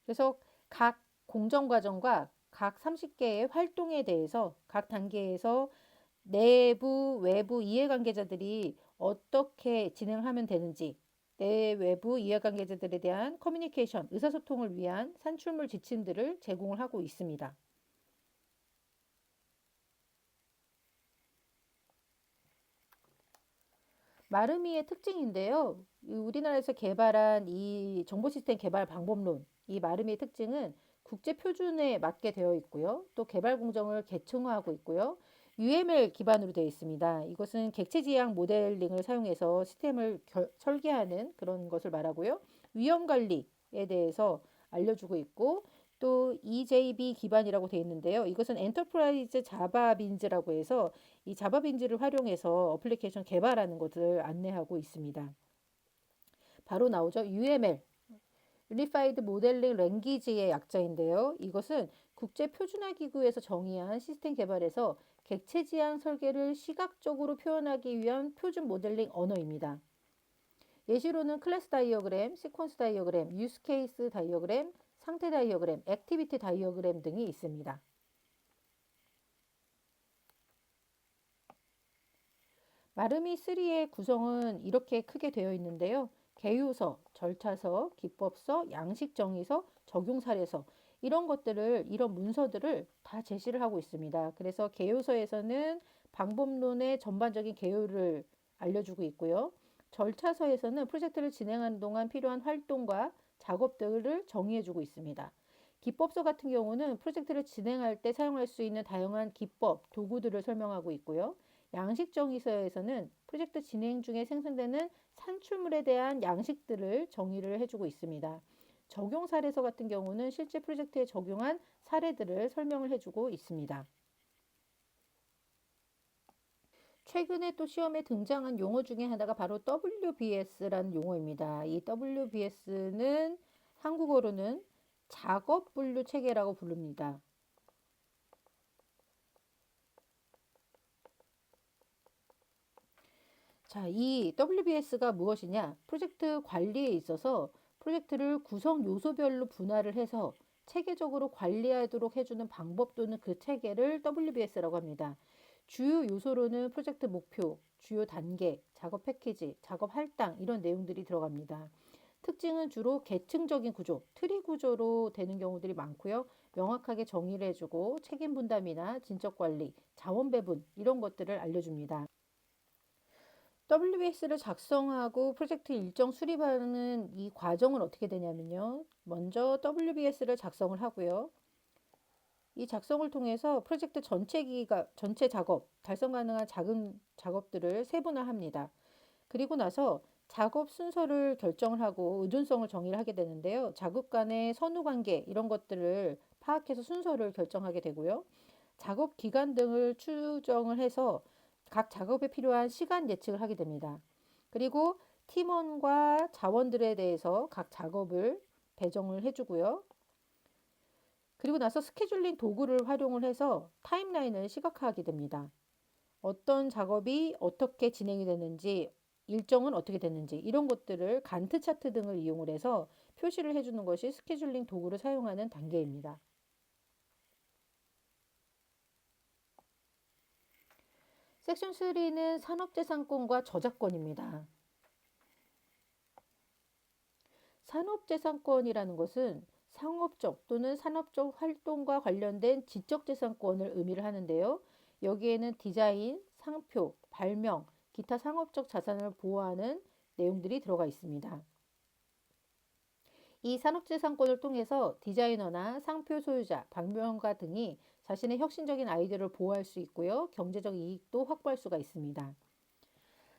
그래서 각 공정 과정과 각 30개의 활동에 대해서 각 단계에서 내부, 외부 이해관계자들이 어떻게 진행하면 되는지, 내외부 이해관계자들에 대한 커뮤니케이션, 의사소통을 위한 산출물 지침들을 제공을 하고 있습니다. 마르미의 특징인데요. 우리나라에서 개발한 이 정보시스템 개발 방법론, 이 마르미의 특징은 국제 표준에 맞게 되어 있고요. 또 개발 공정을 계층화하고 있고요. UML 기반으로 되어 있습니다. 이것은 객체 지향 모델링을 사용해서 시스템을 설계하는 그런 것을 말하고요. 위험 관리에 대해서 알려주고 있고 또 EJB 기반이라고 되어 있는데요. 이것은 엔터프라이즈 자바 빈즈라고 해서 이 자바 빈즈를 활용해서 어플리케이션 개발하는 것을 안내하고 있습니다. 바로 나오죠. UML, Unified Modeling Language의 약자인데요. 이것은 국제 표준화 기구에서 정의한 시스템 개발에서 객체 지향 설계를 시각적으로 표현하기 위한 표준 모델링 언어입니다. 예시로는 클래스 다이어그램, 시퀀스 다이어그램, 유스 케이스 다이어그램, 상태 다이어그램, 액티비티 다이어그램 등이 있습니다. 마르미 3의 구성은 이렇게 크게 되어 있는데요. 개요서, 절차서, 기법서, 양식정의서, 적용사례서 이런 문서들을 다 제시를 하고 있습니다. 그래서 개요서에서는 방법론의 전반적인 개요를 알려주고 있고요. 절차서에서는 프로젝트를 진행하는 동안 필요한 활동과 작업들을 정의해주고 있습니다. 기법서 같은 경우는 프로젝트를 진행할 때 사용할 수 있는 다양한 기법, 도구들을 설명하고 있고요. 양식정의서에서는 프로젝트 진행 중에 생성되는 산출물에 대한 양식들을 정의를 해주고 있습니다. 적용사례서 같은 경우는 실제 프로젝트에 적용한 사례들을 설명을 해주고 있습니다. 최근에 또 시험에 등장한 용어 중에 하나가 바로 WBS라는 용어입니다. 이 WBS는 한국어로는 작업 분류 체계라고 부릅니다. 자, 이 WBS가 무엇이냐? 프로젝트 관리에 있어서 프로젝트를 구성 요소별로 분할을 해서 체계적으로 관리하도록 해주는 방법 또는 그 체계를 WBS라고 합니다. 주요 요소로는 프로젝트 목표, 주요 단계, 작업 패키지, 작업 할당 이런 내용들이 들어갑니다. 특징은 주로 계층적인 구조, 트리 구조로 되는 경우들이 많고요. 명확하게 정의를 해주고 책임 분담이나 진척 관리, 자원 배분 이런 것들을 알려줍니다. WBS를 작성하고 프로젝트 일정 수립하는 이 과정은 어떻게 되냐면요. 먼저 WBS를 작성을 하고요. 이 작성을 통해서 프로젝트 전체 작업, 달성 가능한 작은 작업들을 세분화합니다. 그리고 나서 작업 순서를 결정을 하고 의존성을 정의를 하게 되는데요. 작업 간의 선후 관계 이런 것들을 파악해서 순서를 결정하게 되고요. 작업 기간 등을 추정을 해서 각 작업에 필요한 시간 예측을 하게 됩니다. 그리고 팀원과 자원들에 대해서 각 작업을 배정을 해주고요. 그리고 나서 스케줄링 도구를 활용을 해서 타임라인을 시각화하게 됩니다. 어떤 작업이 어떻게 진행이 되는지, 일정은 어떻게 되는지 이런 것들을 간트 차트 등을 이용을 해서 표시를 해주는 것이 스케줄링 도구를 사용하는 단계입니다. 섹션 3는 산업재산권과 저작권입니다. 산업재산권이라는 것은 상업적 또는 산업적 활동과 관련된 지적재산권을 의미를 하는데요. 여기에는 디자인, 상표, 발명, 기타 상업적 자산을 보호하는 내용들이 들어가 있습니다. 이 산업재산권을 통해서 디자이너나 상표 소유자, 발명가 등이 자신의 혁신적인 아이디어를 보호할 수 있고요. 경제적 이익도 확보할 수가 있습니다.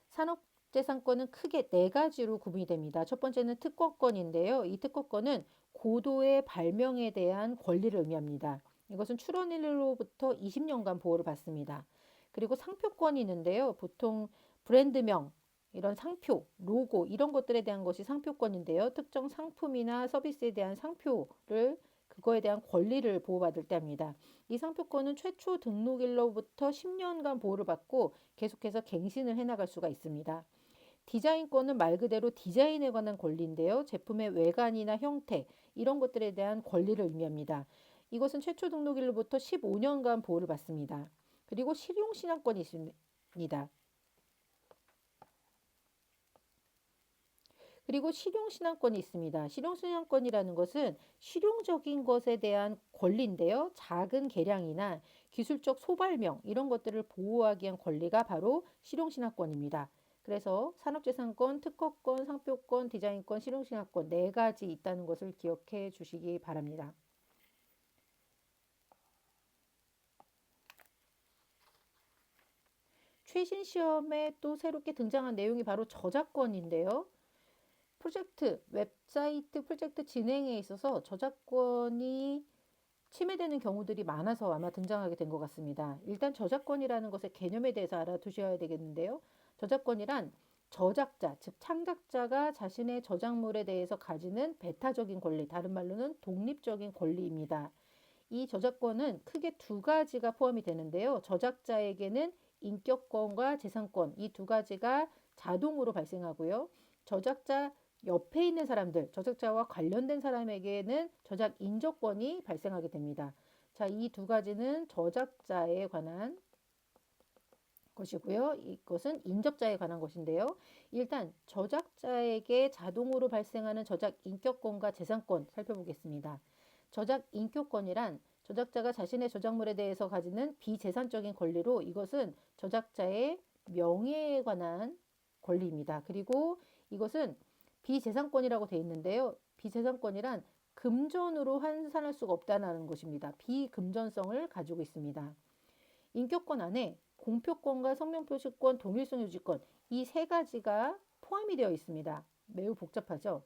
산업재산권은 크게 네 가지로 구분이 됩니다. 첫 번째는 특허권인데요. 이 특허권은 고도의 발명에 대한 권리를 의미합니다. 이것은 출원일로부터 20년간 보호를 받습니다. 그리고 상표권이 있는데요. 보통 브랜드명, 이런 상표, 로고 이런 것들에 대한 것이 상표권인데요. 특정 상품이나 서비스에 대한 상표를 그거에 대한 권리를 보호받을 때 합니다. 이 상표권은 최초 등록일로부터 10년간 보호를 받고 계속해서 갱신을 해나갈 수가 있습니다. 디자인권은 말 그대로 디자인에 관한 권리인데요. 제품의 외관이나 형태 이런 것들에 대한 권리를 의미합니다. 이것은 최초 등록일로부터 15년간 보호를 받습니다. 그리고 실용신앙권이 있습니다. 그리고 실용신앙권이 있습니다. 실용신앙권이라는 것은 실용적인 것에 대한 권리인데요. 작은 개량이나 기술적 소발명 이런 것들을 보호하기 위한 권리가 바로 실용신앙권입니다. 그래서 산업재산권, 특허권, 상표권, 디자인권, 실용신앙권 네 가지 있다는 것을 기억해 주시기 바랍니다. 최신 시험에 또 새롭게 등장한 내용이 바로 저작권인데요. 프로젝트, 웹사이트 프로젝트 진행에 있어서 저작권이 침해되는 경우들이 많아서 아마 등장하게 된 것 같습니다. 일단 저작권이라는 것의 개념에 대해서 알아두셔야 되겠는데요. 저작권이란 저작자, 즉 창작자가 자신의 저작물에 대해서 가지는 배타적인 권리, 다른 말로는 독립적인 권리입니다. 이 저작권은 크게 두 가지가 포함이 되는데요. 저작자에게는 인격권과 재산권 이 두 가지가 자동으로 발생하고요. 저작자 옆에 있는 사람들, 저작자와 관련된 사람에게는 저작 인저권이 발생하게 됩니다. 자, 이 두 가지는 저작자에 관한 것이고요. 이것은 인접자에 관한 것인데요. 일단 저작자에게 자동으로 발생하는 저작 인격권과 재산권 살펴보겠습니다. 저작 인격권이란 저작자가 자신의 저작물에 대해서 가지는 비재산적인 권리로 이것은 저작자의 명예에 관한 권리입니다. 그리고 이것은 비재산권이라고 되어 있는데요. 비재산권이란 금전으로 환산할 수가 없다는 것입니다. 비금전성을 가지고 있습니다. 인격권 안에 공표권과 성명표시권, 동일성 유지권 이 세 가지가 포함이 되어 있습니다. 매우 복잡하죠.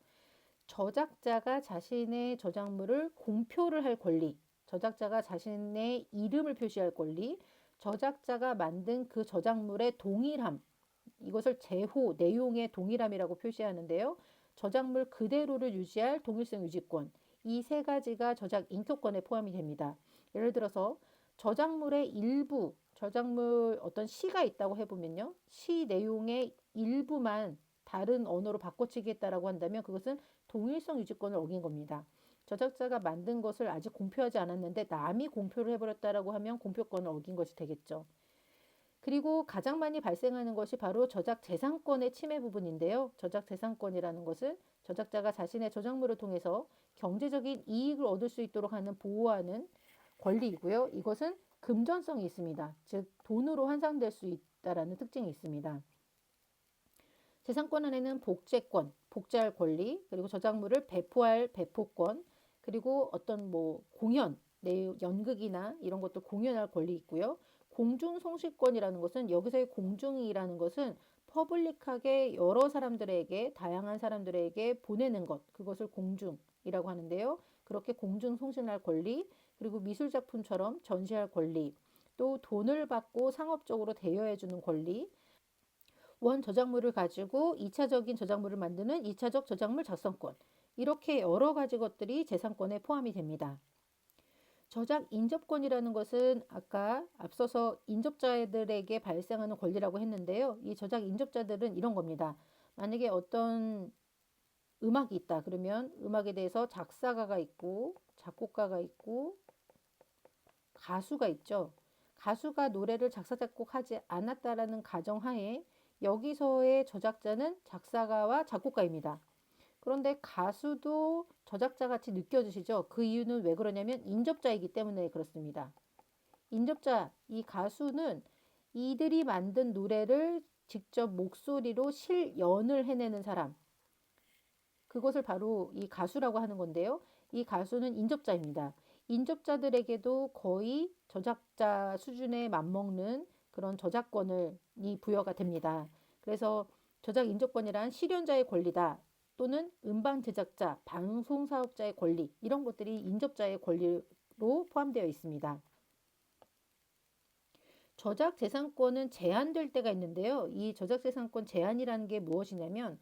저작자가 자신의 저작물을 공표를 할 권리, 저작자가 자신의 이름을 표시할 권리, 저작자가 만든 그 저작물의 동일함, 이것을 제호, 내용의 동일함이라고 표시하는데요. 저작물 그대로를 유지할 동일성 유지권, 이 세 가지가 저작 인격권에 포함이 됩니다. 예를 들어서 저작물의 일부, 저작물 어떤 시가 있다고 해보면요. 시 내용의 일부만 다른 언어로 바꿔치기했다라고 한다면 그것은 동일성 유지권을 어긴 겁니다. 저작자가 만든 것을 아직 공표하지 않았는데 남이 공표를 해버렸다라고 하면 공표권을 어긴 것이 되겠죠. 그리고 가장 많이 발생하는 것이 바로 저작 재산권의 침해 부분인데요. 저작 재산권이라는 것은 저작자가 자신의 저작물을 통해서 경제적인 이익을 얻을 수 있도록 하는 보호하는 권리이고요. 이것은 금전성이 있습니다. 즉 돈으로 환산될 수 있다라는 특징이 있습니다. 재산권 안에는 복제권, 복제할 권리, 그리고 저작물을 배포할 배포권, 그리고 어떤 뭐 공연, 연극이나 이런 것도 공연할 권리 있고요. 공중송시권이라는 것은 여기서의 공중이라는 것은 퍼블릭하게 여러 사람들에게 다양한 사람들에게 보내는 것 그것을 공중이라고 하는데요. 그렇게 공중송신할 권리 그리고 미술작품처럼 전시할 권리 또 돈을 받고 상업적으로 대여해주는 권리 원 저작물을 가지고 2차적인 저작물을 만드는 2차적 저작물 작성권 이렇게 여러 가지 것들이 재산권에 포함이 됩니다. 저작 인접권이라는 것은 아까 앞서서 인접자들에게 발생하는 권리라고 했는데요. 이 저작 인접자들은 이런 겁니다. 만약에 어떤 음악이 있다. 그러면 음악에 대해서 작사가가 있고 작곡가가 있고 가수가 있죠. 가수가 노래를 작사 작곡하지 않았다라는 가정하에 여기서의 저작자는 작사가와 작곡가입니다. 그런데 가수도 저작자 같이 느껴지시죠? 그 이유는 왜 그러냐면 인접자이기 때문에 그렇습니다. 인접자, 이 가수는 이들이 만든 노래를 직접 목소리로 실연을 해내는 사람. 그것을 바로 이 가수라고 하는 건데요. 이 가수는 인접자입니다. 인접자들에게도 거의 저작자 수준에 맞먹는 그런 저작권이 부여가 됩니다. 그래서 저작 인접권이란 실현자의 권리다. 또는 음반 제작자, 방송 사업자의 권리 이런 것들이 인접자의 권리로 포함되어 있습니다. 저작 재산권은 제한될 때가 있는데요. 이 저작 재산권 제한이라는 게 무엇이냐면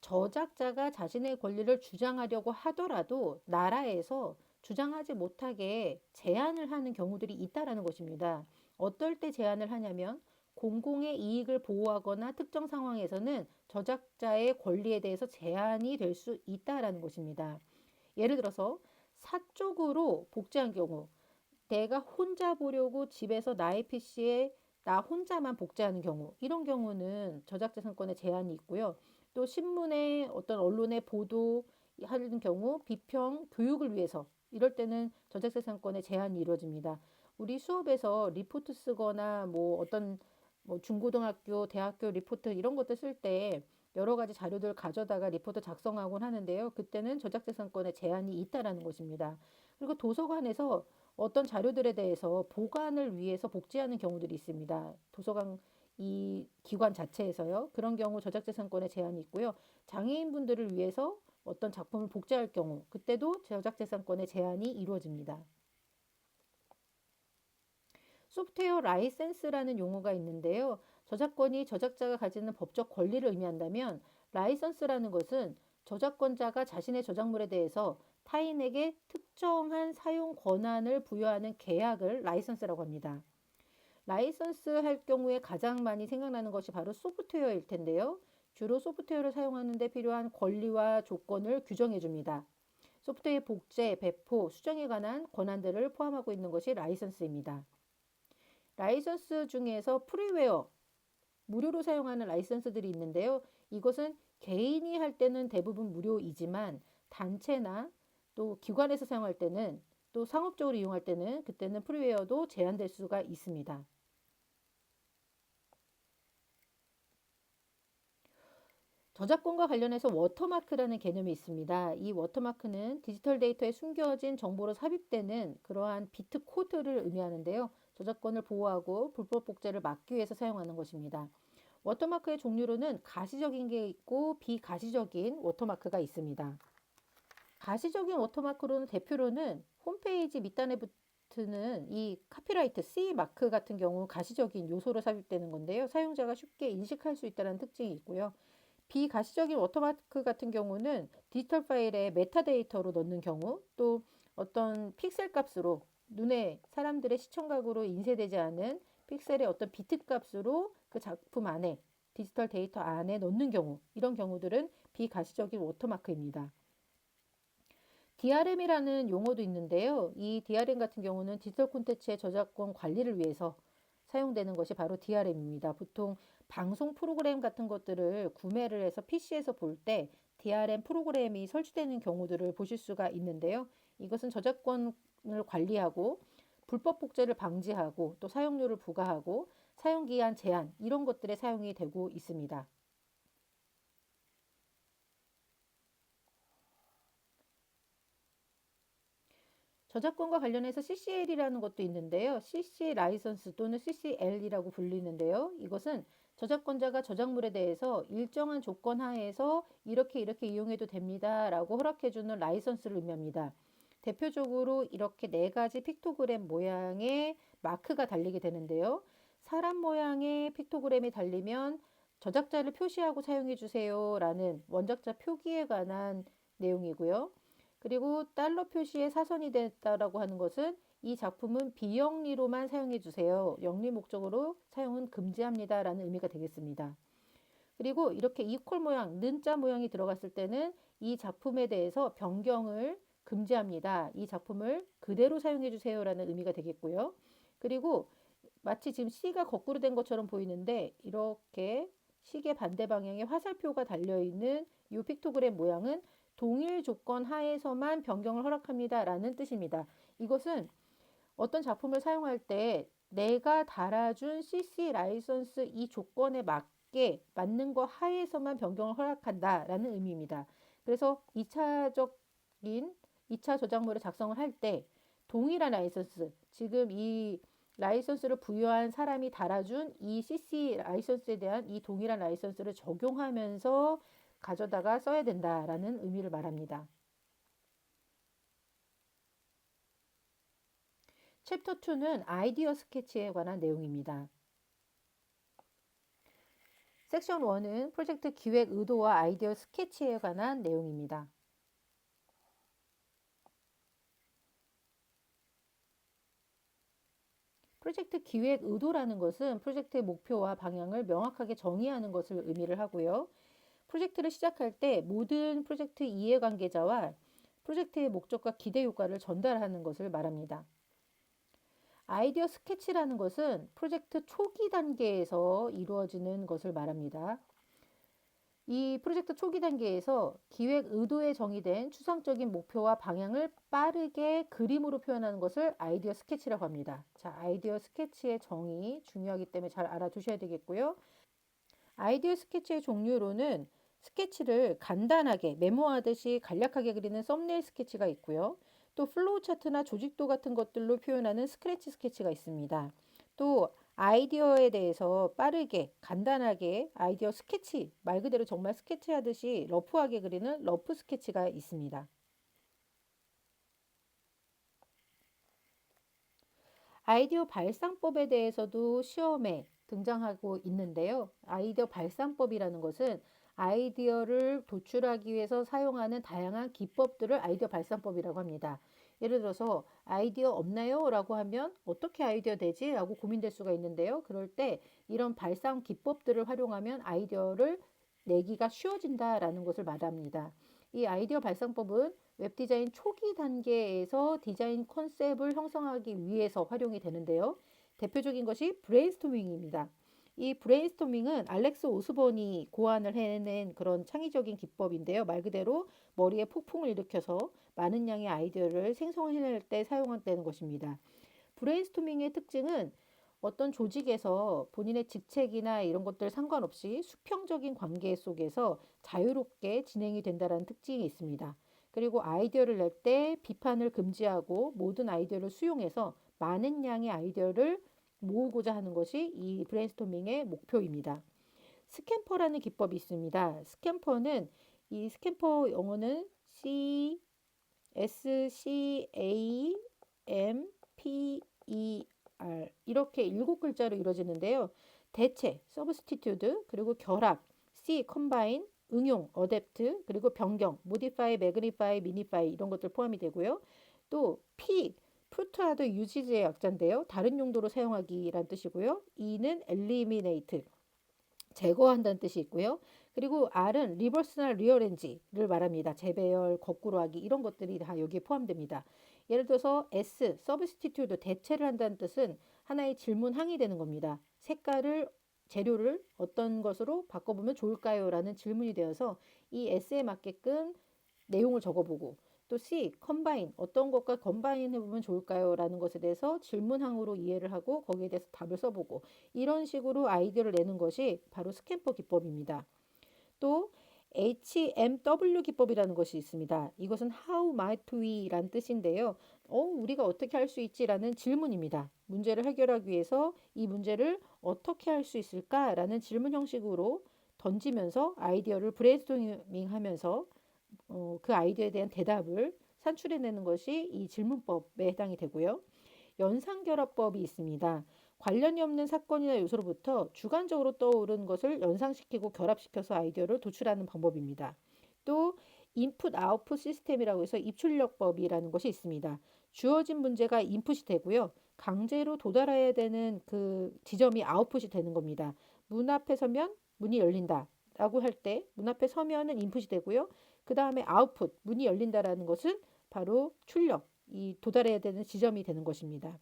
저작자가 자신의 권리를 주장하려고 하더라도 나라에서 주장하지 못하게 제한을 하는 경우들이 있다라는 것입니다. 어떨 때 제한을 하냐면 공공의 이익을 보호하거나 특정 상황에서는 저작자의 권리에 대해서 제한이 될 수 있다라는 것입니다. 예를 들어서 사적으로 복제한 경우 내가 혼자 보려고 집에서 나의 PC에 나 혼자만 복제하는 경우 이런 경우는 저작재산권에 제한이 있고요. 또 신문에 어떤 언론의 보도하는 경우 비평 교육을 위해서 이럴 때는 저작재산권에 제한이 이루어집니다. 우리 수업에서 리포트 쓰거나 뭐 어떤 뭐 중고등학교, 대학교 리포트 이런 것들 쓸 때 여러 가지 자료들 가져다가 리포트 작성하곤 하는데요. 그때는 저작재산권에 제한이 있다라는 것입니다. 그리고 도서관에서 어떤 자료들에 대해서 보관을 위해서 복제하는 경우들이 있습니다. 도서관 이 기관 자체에서요. 그런 경우 저작재산권에 제한이 있고요. 장애인분들을 위해서 어떤 작품을 복제할 경우 그때도 저작재산권에 제한이 이루어집니다. 소프트웨어 라이센스라는 용어가 있는데요. 저작권이 저작자가 가지는 법적 권리를 의미한다면 라이선스라는 것은 저작권자가 자신의 저작물에 대해서 타인에게 특정한 사용 권한을 부여하는 계약을 라이선스라고 합니다. 라이선스 할 경우에 가장 많이 생각나는 것이 바로 소프트웨어일 텐데요. 주로 소프트웨어를 사용하는 데 필요한 권리와 조건을 규정해 줍니다. 소프트웨어 복제, 배포, 수정에 관한 권한들을 포함하고 있는 것이 라이선스입니다. 라이선스 중에서 프리웨어, 무료로 사용하는 라이선스들이 있는데요. 이것은 개인이 할 때는 대부분 무료이지만 단체나 또 기관에서 사용할 때는 또 상업적으로 이용할 때는 그때는 프리웨어도 제한될 수가 있습니다. 저작권과 관련해서 워터마크라는 개념이 있습니다. 이 워터마크는 디지털 데이터에 숨겨진 정보로 삽입되는 그러한 비트 코드를 의미하는데요. 저작권을 보호하고 불법 복제를 막기 위해서 사용하는 것입니다. 워터마크의 종류로는 가시적인 게 있고 비가시적인 워터마크가 있습니다. 가시적인 워터마크로는 대표로는 홈페이지 밑단에 붙는 이 카피라이트 C 마크 같은 경우 가시적인 요소로 삽입되는 건데요. 사용자가 쉽게 인식할 수 있다는 특징이 있고요. 비가시적인 워터마크 같은 경우는 디지털 파일에 메타데이터로 넣는 경우, 또 어떤 픽셀 값으로 눈에 사람들의 시청각으로 인쇄되지 않은 픽셀의 어떤 비트 값으로 그 작품 안에 디지털 데이터 안에 넣는 경우, 이런 경우들은 비가시적인 워터마크입니다. DRM이라는 용어도 있는데요. 이 DRM 같은 경우는 디지털 콘텐츠의 저작권 관리를 위해서 사용되는 것이 바로 DRM입니다. 보통 방송 프로그램 같은 것들을 구매를 해서 PC에서 볼 때 DRM 프로그램이 설치되는 경우들을 보실 수가 있는데요. 이것은 저작권을 관리하고 불법 복제를 방지하고 또 사용료를 부과하고 사용기한 제한 이런 것들에 사용이 되고 있습니다. 저작권과 관련해서 CCL이라는 것도 있는데요. CC 라이선스 또는 CCL이라고 불리는데요. 이것은 저작권자가 저작물에 대해서 일정한 조건 하에서 이렇게 이용해도 됩니다라고 허락해주는 라이선스를 의미합니다. 대표적으로 이렇게 네 가지 픽토그램 모양의 마크가 달리게 되는데요. 사람 모양의 픽토그램이 달리면 저작자를 표시하고 사용해 주세요라는 원작자 표기에 관한 내용이고요. 그리고 달러 표시에 사선이 됐다라고 하는 것은 이 작품은 비영리로만 사용해 주세요. 영리 목적으로 사용은 금지합니다라는 의미가 되겠습니다. 그리고 이렇게 이퀄 모양, 는자 모양이 들어갔을 때는 이 작품에 대해서 변경을 금지합니다. 이 작품을 그대로 사용해 주세요라는 의미가 되겠고요. 그리고 마치 지금 C가 거꾸로 된 것처럼 보이는데 이렇게 시계 반대 방향에 화살표가 달려있는 이 픽토그램 모양은 동일 조건 하에서만 변경을 허락합니다라는 뜻입니다. 이것은 어떤 작품을 사용할 때 내가 달아준 CC 라이선스 이 조건에 맞게 맞는 거 하에서만 변경을 허락한다라는 의미입니다. 그래서 2차 저작물을 작성을 할 때 동일한 라이선스, 지금 이 라이선스를 부여한 사람이 달아준 이 CC 라이선스에 대한 이 동일한 라이선스를 적용하면서 가져다가 써야 된다라는 의미를 말합니다. 챕터 2는 아이디어 스케치에 관한 내용입니다. 섹션 1은 프로젝트 기획 의도와 아이디어 스케치에 관한 내용입니다. 프로젝트 기획 의도라는 것은 프로젝트의 목표와 방향을 명확하게 정의하는 것을 의미를 하고요. 프로젝트를 시작할 때 모든 프로젝트 이해관계자와 프로젝트의 목적과 기대 효과를 전달하는 것을 말합니다. 아이디어 스케치라는 것은 프로젝트 초기 단계에서 이루어지는 것을 말합니다. 이 프로젝트 초기 단계에서 기획 의도에 정의된 추상적인 목표와 방향을 빠르게 그림으로 표현하는 것을 아이디어 스케치라고 합니다. 자, 아이디어 스케치의 정의 중요하기 때문에 잘 알아두셔야 되겠고요. 아이디어 스케치의 종류로는 스케치를 간단하게 메모하듯이 간략하게 그리는 썸네일 스케치가 있고요. 또 플로우 차트나 조직도 같은 것들로 표현하는 스크래치 스케치가 있습니다. 또 아이디어에 대해서 빠르게 간단하게 아이디어 스케치, 말 그대로 정말 스케치하듯이 러프하게 그리는 러프 스케치가 있습니다. 아이디어 발상법에 대해서도 시험에 등장하고 있는데요. 아이디어 발상법이라는 것은 아이디어를 도출하기 위해서 사용하는 다양한 기법들을 아이디어 발상법이라고 합니다. 예를 들어서 아이디어 없나요? 라고 하면 어떻게 아이디어 되지? 라고 고민될 수가 있는데요. 그럴 때 이런 발상 기법들을 활용하면 아이디어를 내기가 쉬워진다라는 것을 말합니다. 이 아이디어 발상법은 웹 디자인 초기 단계에서 디자인 컨셉을 형성하기 위해서 활용이 되는데요. 대표적인 것이 브레인스토밍입니다. 이 브레인스토밍은 알렉스 오스본이 고안을 해낸 그런 창의적인 기법인데요. 말 그대로 머리에 폭풍을 일으켜서 많은 양의 아이디어를 생성해낼 때 사용되는 것입니다. 브레인스토밍의 특징은 어떤 조직에서 본인의 직책이나 이런 것들 상관없이 수평적인 관계 속에서 자유롭게 진행이 된다는 특징이 있습니다. 그리고 아이디어를 낼 때 비판을 금지하고 모든 아이디어를 수용해서 많은 양의 아이디어를 모으고자 하는 것이 이 브레인스토밍의 목표입니다. 스캠퍼라는 기법이 있습니다. 스캠퍼는 이 스캠퍼 영어는 SCAMPER 이렇게 7글자로 이루어지는데요. 대체, substitute, 그리고 결합, C, combine, 응용, adapt, 그리고 변경, modify, magnify, minify 이런 것들 포함이 되고요. 또 P, put other use의 약자인데요. 다른 용도로 사용하기란 뜻이고요. E는 eliminate, 제거한다는 뜻이 있고요. 그리고 R은 리버스나 리어렌지를 말합니다. 재배열, 거꾸로 하기 이런 것들이 다 여기에 포함됩니다. 예를 들어서 S, substitute, 대체를 한다는 뜻은 하나의 질문항이 되는 겁니다. 색깔을, 재료를 어떤 것으로 바꿔보면 좋을까요? 라는 질문이 되어서 이 S에 맞게끔 내용을 적어보고 또 C, 컴바인, 어떤 것과 컴바인 해보면 좋을까요? 라는 것에 대해서 질문항으로 이해를 하고 거기에 대해서 답을 써보고 이런 식으로 아이디어를 내는 것이 바로 스캠퍼 기법입니다. 또 HMW 기법이라는 것이 있습니다. 이것은 How might we? 라는 뜻인데요. 우리가 어떻게 할 수 있지? 라는 질문입니다. 문제를 해결하기 위해서 이 문제를 어떻게 할 수 있을까? 라는 질문 형식으로 던지면서 아이디어를 브레인스토밍 하면서 그 아이디어에 대한 대답을 산출해내는 것이 이 질문법에 해당이 되고요. 연상결합법이 있습니다. 관련이 없는 사건이나 요소로부터 주관적으로 떠오른 것을 연상시키고 결합시켜서 아이디어를 도출하는 방법입니다. 또 인풋 아웃풋 시스템이라고 해서 입출력법이라는 것이 있습니다. 주어진 문제가 인풋이 되고요. 강제로 도달해야 되는 그 지점이 아웃풋이 되는 겁니다. 문 앞에 서면 문이 열린다 라고 할 때 문 앞에 서면은 인풋이 되고요. 그 다음에 아웃풋, 문이 열린다라는 것은 바로 출력, 이 도달해야 되는 지점이 되는 것입니다.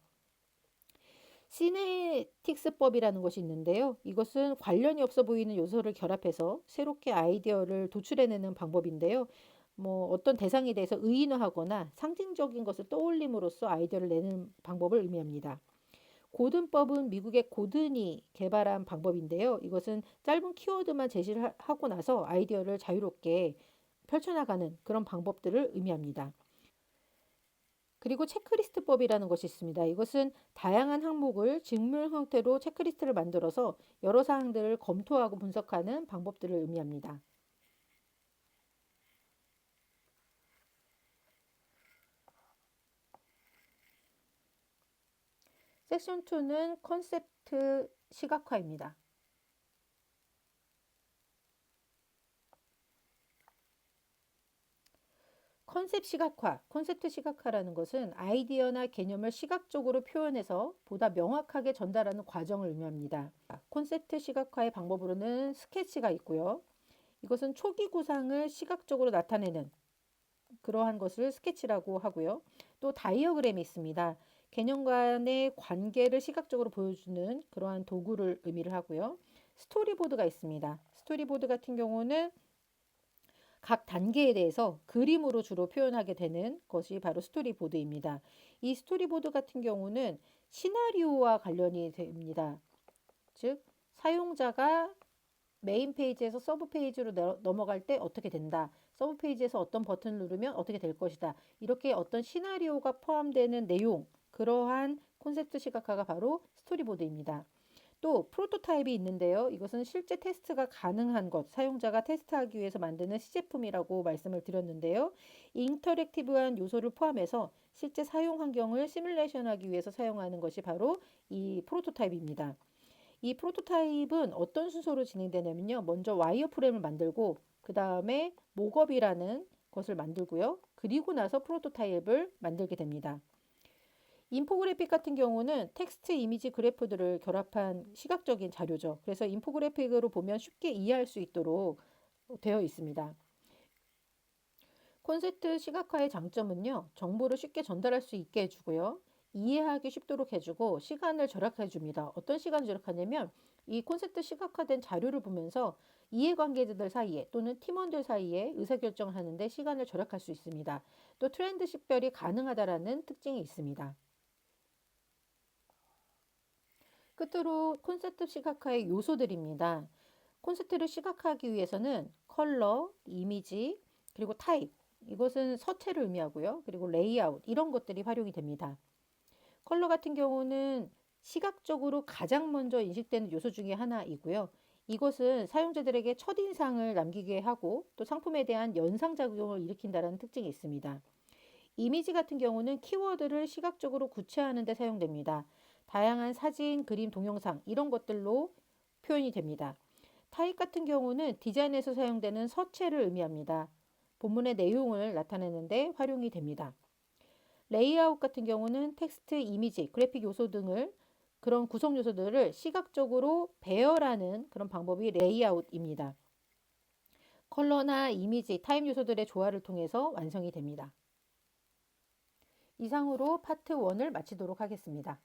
시네틱스법이라는 것이 있는데요. 이것은 관련이 없어 보이는 요소를 결합해서 새롭게 아이디어를 도출해내는 방법인데요. 어떤 대상에 대해서 의인화하거나 상징적인 것을 떠올림으로써 아이디어를 내는 방법을 의미합니다. 고든법은 미국의 고든이 개발한 방법인데요. 이것은 짧은 키워드만 제시를 하고 나서 아이디어를 자유롭게 펼쳐나가는 그런 방법들을 의미합니다. 그리고 체크리스트법이라는 것이 있습니다. 이것은 다양한 항목을 직물 형태로 체크리스트를 만들어서 여러 사항들을 검토하고 분석하는 방법들을 의미합니다. 섹션 2는 컨셉트 시각화입니다. 콘셉트 시각화라는 것은 아이디어나 개념을 시각적으로 표현해서 보다 명확하게 전달하는 과정을 의미합니다. 콘셉트 시각화의 방법으로는 스케치가 있고요. 이것은 초기 구상을 시각적으로 나타내는 그러한 것을 스케치라고 하고요. 또 다이어그램이 있습니다. 개념 간의 관계를 시각적으로 보여주는 그러한 도구를 의미를 하고요. 스토리보드가 있습니다. 스토리보드 같은 경우는 각 단계에 대해서 그림으로 주로 표현하게 되는 것이 바로 스토리보드입니다. 이 스토리보드 같은 경우는 시나리오와 관련이 됩니다. 즉, 사용자가 메인 페이지에서 서브 페이지로 넘어갈 때 어떻게 된다. 서브 페이지에서 어떤 버튼을 누르면 어떻게 될 것이다. 이렇게 어떤 시나리오가 포함되는 내용, 그러한 콘셉트 시각화가 바로 스토리보드입니다. 또 프로토타입이 있는데요. 이것은 실제 테스트가 가능한 것, 사용자가 테스트하기 위해서 만드는 시제품이라고 말씀을 드렸는데요. 인터랙티브한 요소를 포함해서 실제 사용 환경을 시뮬레이션하기 위해서 사용하는 것이 바로 이 프로토타입입니다. 이 프로토타입은 어떤 순서로 진행되냐면요. 먼저 와이어프레임을 만들고 그 다음에 목업이라는 것을 만들고요. 그리고 나서 프로토타입을 만들게 됩니다. 인포그래픽 같은 경우는 텍스트, 이미지, 그래프들을 결합한 시각적인 자료죠. 그래서 인포그래픽으로 보면 쉽게 이해할 수 있도록 되어 있습니다. 콘셉트 시각화의 장점은요, 정보를 쉽게 전달할 수 있게 해주고요, 이해하기 쉽도록 해주고, 시간을 절약해 줍니다. 어떤 시간을 절약하냐면, 이 콘셉트 시각화된 자료를 보면서 이해관계자들 사이에 또는 팀원들 사이에 의사결정을 하는데 시간을 절약할 수 있습니다. 또 트렌드 식별이 가능하다라는 특징이 있습니다. 끝으로 콘셉트 시각화의 요소들입니다. 콘셉트를 시각화하기 위해서는 컬러, 이미지, 그리고 타입, 이것은 서체를 의미하고요. 그리고 레이아웃, 이런 것들이 활용이 됩니다. 컬러 같은 경우는 시각적으로 가장 먼저 인식되는 요소 중에 하나이고요. 이것은 사용자들에게 첫인상을 남기게 하고 또 상품에 대한 연상작용을 일으킨다는 특징이 있습니다. 이미지 같은 경우는 키워드를 시각적으로 구체화하는 데 사용됩니다. 다양한 사진, 그림, 동영상 이런 것들로 표현이 됩니다. 타입 같은 경우는 디자인에서 사용되는 서체를 의미합니다. 본문의 내용을 나타내는데 활용이 됩니다. 레이아웃 같은 경우는 텍스트, 이미지, 그래픽 요소 등을 그런 구성 요소들을 시각적으로 배열하는 그런 방법이 레이아웃입니다. 컬러나 이미지, 타입 요소들의 조화를 통해서 완성이 됩니다. 이상으로 파트 1을 마치도록 하겠습니다.